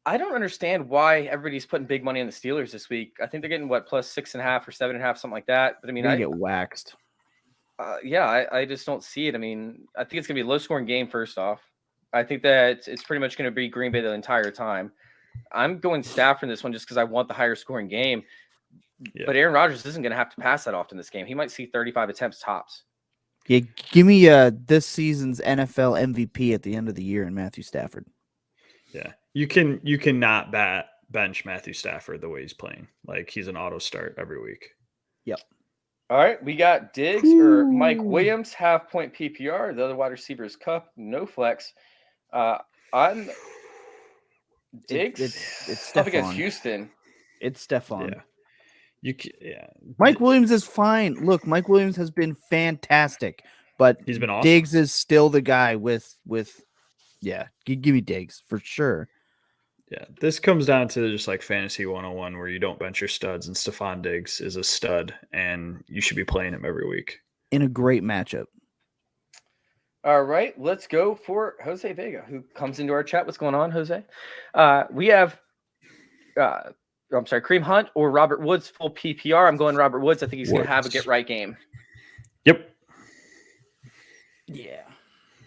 I don't understand why everybody's putting big money on the Steelers this week. I think they're getting plus 6.5 or 7.5, something like that. But I mean, I get waxed. I just don't see it. I mean, I think it's gonna be a low scoring game. First off, I think that it's pretty much gonna be Green Bay the entire time. I'm going Stafford in this one just because I want the higher scoring game. But Aaron Rodgers isn't going to have to pass that often this game. He might see 35 attempts tops. Yeah, give me this season's NFL MVP at the end of the year in Matthew Stafford. Yeah, you cannot bench Matthew Stafford the way he's playing. Like, he's an auto start every week. Yep. All right, we got Diggs or Mike Williams, half point PPR. The other wide receiver is Cup, no flex. I'm Diggs. It's up against Stephon. Houston. It's Stephon. Yeah. Mike Williams is fine. Look, Mike Williams has been fantastic, but he's been awesome. Diggs is still the guy with give me Diggs for sure. Yeah, this comes down to just like fantasy 101 where you don't bench your studs, and Stephon Diggs is a stud, and you should be playing him every week. In a great matchup. All right, let's go for Jose Vega, who comes into our chat. What's going on, Jose? We have Kareem Hunt or Robert Woods, full PPR. I'm going Robert Woods. I think he's going to have a get-right game. Yep. Yeah.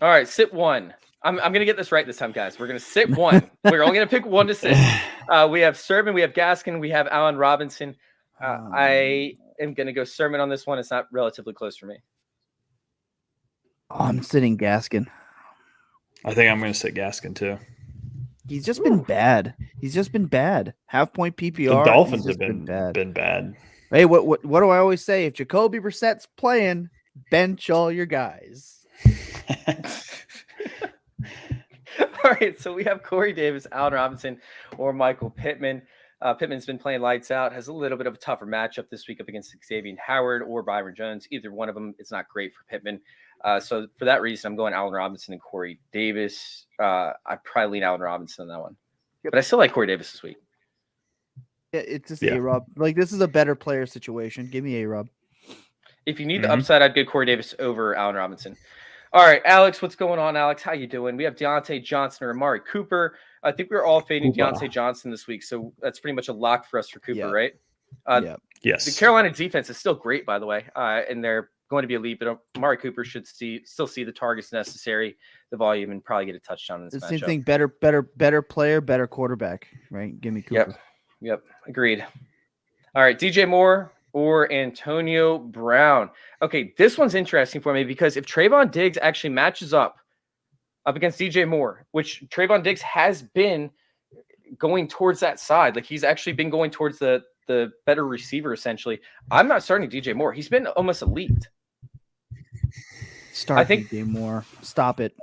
All right, sit one. I'm going to get this right this time, guys. We're going to sit one. We're only going to pick one to sit. We have Sermon, we have Gaskin, we have Allen Robinson. I am going to go Sermon on this one. It's not relatively close for me. Oh, I'm sitting Gaskin. I think I'm going to sit Gaskin too. He's just been bad. Half point PPR. The Dolphins have been bad. Hey, what do I always say? If Jacoby Brissett's playing, bench all your guys. All right, so we have Corey Davis, Allen Robinson, or Michael Pittman. Pittman's been playing lights out, has a little bit of a tougher matchup this week up against Xavier Howard or Byron Jones. Either one of them, it's not great for Pittman. So for that reason, I'm going Allen Robinson and Corey Davis. I'd probably lean Allen Robinson on that one. But I still like Corey Davis this week. Yeah, it's just A-Rob. Like, this is a better player situation. Give me A-Rob. If you need the upside, I'd go Corey Davis over Allen Robinson. All right, Alex, what's going on, Alex? How you doing? We have Deontay Johnson or Amari Cooper. I think we're all fading Deontay Johnson this week, so that's pretty much a lock for us for Cooper, right? Yes. The Carolina defense is still great, by the way, and they're going to be elite, but Amari Cooper should still see the targets necessary, the volume, and probably get a touchdown in this matchup. Same thing, better player, better quarterback, right? Give me Cooper. Yep, agreed. All right, DJ Moore or Antonio Brown. Okay, this one's interesting for me because if Trayvon Diggs actually matches up against DJ Moore, which Trayvon Diggs has been going towards that side, like he's actually been going towards the better receiver, essentially. I'm not starting DJ Moore. He's been almost elite. DJ Moore. Stop it.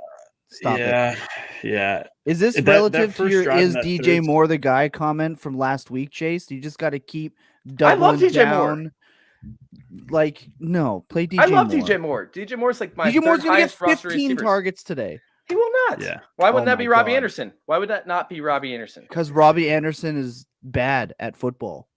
Yeah. Is this relative to your "is DJ Moore the guy" comment from last week, Chase? You just got to keep doubling I love DJ down. Moore. Like, no, play DJ Moore. I love DJ Moore. DJ Moore's like my DJ Moore's going to get 15 targets today. He will not. Yeah. Why wouldn't that be Robbie Anderson? Why would that not be Robbie Anderson? Because Robbie Anderson is bad at football.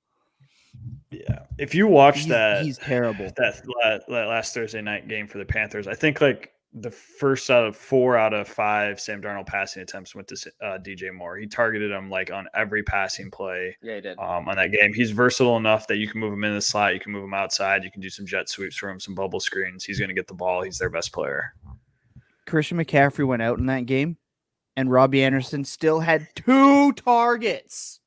Yeah. If you watch he's terrible. That last Thursday night game for the Panthers, I think like the first 4 out of 5 Sam Darnold passing attempts went to DJ Moore. He targeted him like on every passing play. Yeah, he did. On that game. He's versatile enough that you can move him in the slot, you can move him outside, you can do some jet sweeps for him, some bubble screens. He's going to get the ball. He's their best player. Christian McCaffrey went out in that game, and Robbie Anderson still had 2 targets.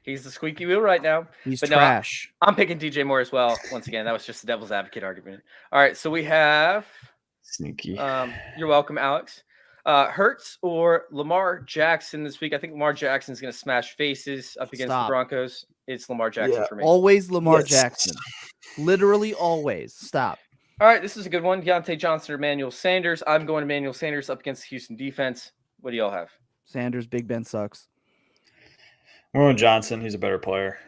He's the squeaky wheel right now. He's trash. No, I'm picking DJ Moore as well. Once again, that was just the devil's advocate argument. All right, so we have sneaky. You're welcome, Alex. Hurts or Lamar Jackson this week. I think Lamar Jackson is going to smash faces up against the Broncos. It's Lamar Jackson for me. Always Lamar Jackson. Literally always. Stop. All right, this is a good one. Deontay Johnson or Emmanuel Sanders. I'm going Emmanuel Sanders up against the Houston defense. What do y'all have? Sanders. Big Ben sucks. We're going Johnson. He's a better player.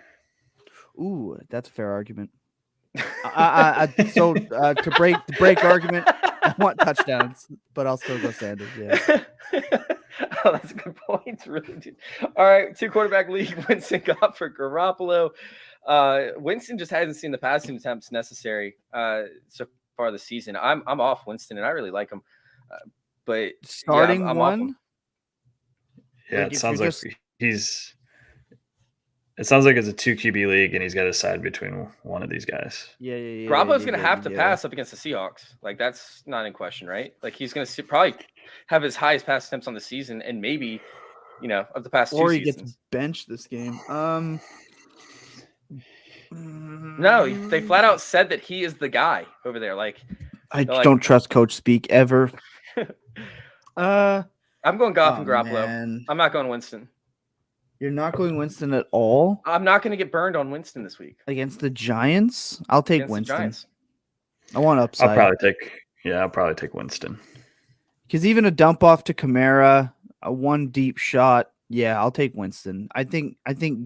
Ooh, that's a fair argument. So to break argument, I want touchdowns, but I'll still go Sanders. Yeah. Oh, that's a good point. Really, dude. All right, 2-quarterback league. Winston got for Garoppolo. Winston just hasn't seen the passing attempts necessary so far this season. I'm off Winston, and I really like him. But starting I'm one. Yeah, like it sounds like he's. It sounds like it's a 2 QB league, and he's got to decide between one of these guys. Yeah. Garoppolo's going to have to pass up against the Seahawks. Like, that's not in question, right? Like, he's going to probably have his highest pass attempts on the season, and maybe, of the past 2 seasons. Or he gets benched this game. No, they flat out said that he is the guy over there. Like, I like- don't trust Coach Speak ever. I'm going Goff Oh, and Garoppolo. man. I'm not going Winston. You're not going Winston at all I'm not going to get burned on Winston this week against the Giants? I'll take against the Winston. Giants. I want upside. I'll probably take Winston. Because even a dump off to Kamara, a one deep shot, yeah, I'll take Winston. I think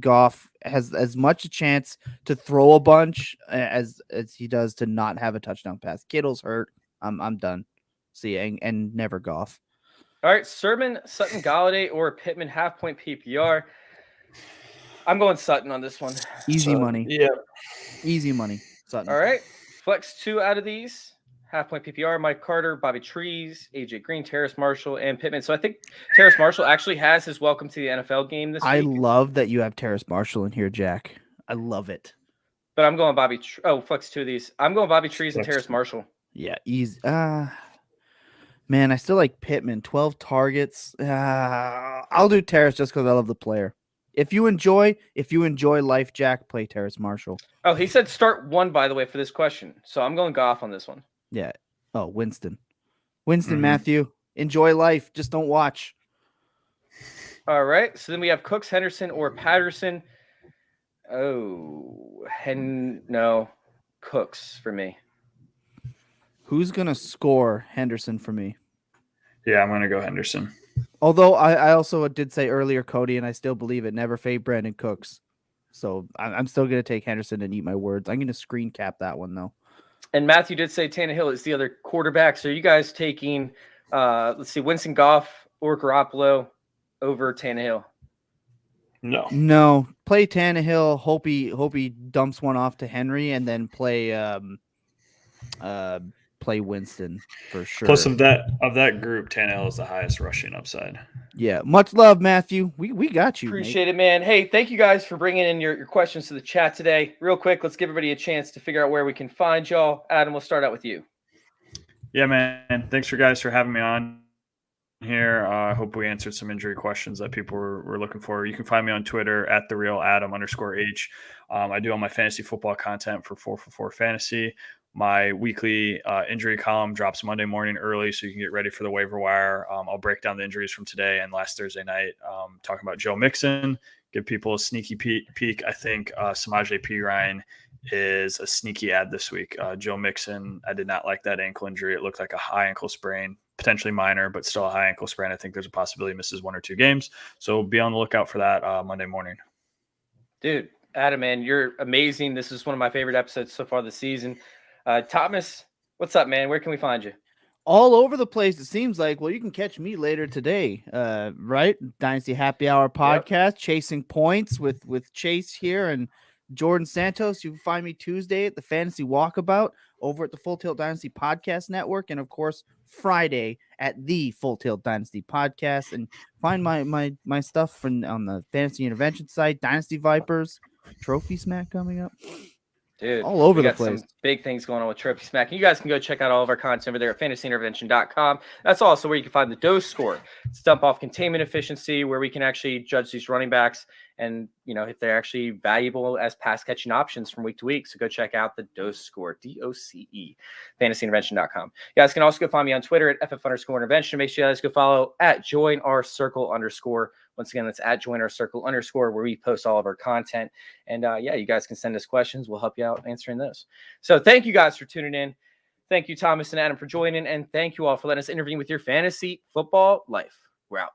Goff has as much a chance to throw a bunch as he does to not have a touchdown pass. Kittle's hurt. I'm done. See, and never Goff. All right, Sermon, Sutton, Galladay, or Pittman half-point PPR. I'm going Sutton on this one. Easy money. Yeah. Easy money. Sutton. All right, flex 2 out of these. Half-point PPR, Mike Carter, Bobby Trees, AJ Green, Terrace Marshall, and Pittman. So I think Terrace Marshall actually has his welcome to the NFL game this I week. love that you have Terrace Marshall in here, Jack. I love it. But I'm going flex 2 of these. I'm going Bobby Trees and Terrace Marshall. Yeah, easy. Man, I still like Pittman. 12 targets. I'll do Terrace just because I love the player. If you enjoy life, Jack, play Terrace Marshall. Oh, he said start 1, by the way, for this question. So I'm going Goff on this one. Yeah. Oh, Winston, Matthew. Enjoy life. Just don't watch. All right. So then we have Cooks, Henderson, or Patterson. Oh, no. Cooks for me. Who's going to score Henderson for me? Yeah, I'm going to go Henderson. Although I also did say earlier, Cody, and I still believe it, never fade Brandon Cooks. So I'm still going to take Henderson and eat my words. I'm going to screen cap that one, though. And Matthew did say Tannehill is the other quarterback. So are you guys taking, Winston Goff or Garoppolo over Tannehill? No. Play Tannehill. Hope he dumps one off to Henry, and then play Winston for sure. Plus of that group, Tannehill is the highest rushing upside. Yeah, much love, Matthew. We got you. Appreciate it, man. Hey, thank you guys for bringing in your questions to the chat today. Real quick, let's give everybody a chance to figure out where we can find y'all. Adam, we'll start out with you. Yeah, man. Thanks for having me on here. I hope we answered some injury questions that people were looking for. You can find me on Twitter at @therealadam_H. I do all my fantasy football content for 4for4 Fantasy. My weekly injury column drops Monday morning early, so you can get ready for the waiver wire. I'll break down the injuries from today and last Thursday night, talking about Joe Mixon, give people a sneaky peek. I think Samaje Perine is a sneaky ad this week. Joe Mixon, I did not like that ankle injury. It looked like a high ankle sprain, potentially minor, but still a high ankle sprain. I think there's a possibility he misses 1 or 2 games. So be on the lookout for that Monday morning. Dude, Adam, man, you're amazing. This is one of my favorite episodes so far this season. Thomas, what's up, man? Where can we find you? All over the place, it seems like. Well, you can catch me later today, right? Dynasty Happy Hour podcast, Chasing Points with Chase here and Jordan Santos. You can find me Tuesday at the Fantasy Walkabout over at the Full Tilt Dynasty Podcast Network, and of course Friday at the Full Tilt Dynasty Podcast. And find my stuff on the Fantasy Intervention site, Dynasty Vipers, Trophy Smack coming up. Dude, all over we the got place. Some big things going on with Trophy Smack. And you guys can go check out all of our content over there at fantasyintervention.com. That's also where you can find the dose score. It's dump off containment efficiency, where we can actually judge these running backs and, if they're actually valuable as pass catching options from week to week. So go check out the dose score, DOCE, fantasyintervention.com. You guys can also go find me on Twitter at FF_intervention. Make sure you guys go follow at @joinourcircle_. Once again, that's at @joinourcircle_, where we post all of our content. And you guys can send us questions. We'll help you out answering those. So thank you guys for tuning in. Thank you, Thomas and Adam, for joining. And thank you all for letting us intervene with your fantasy football life. We're out.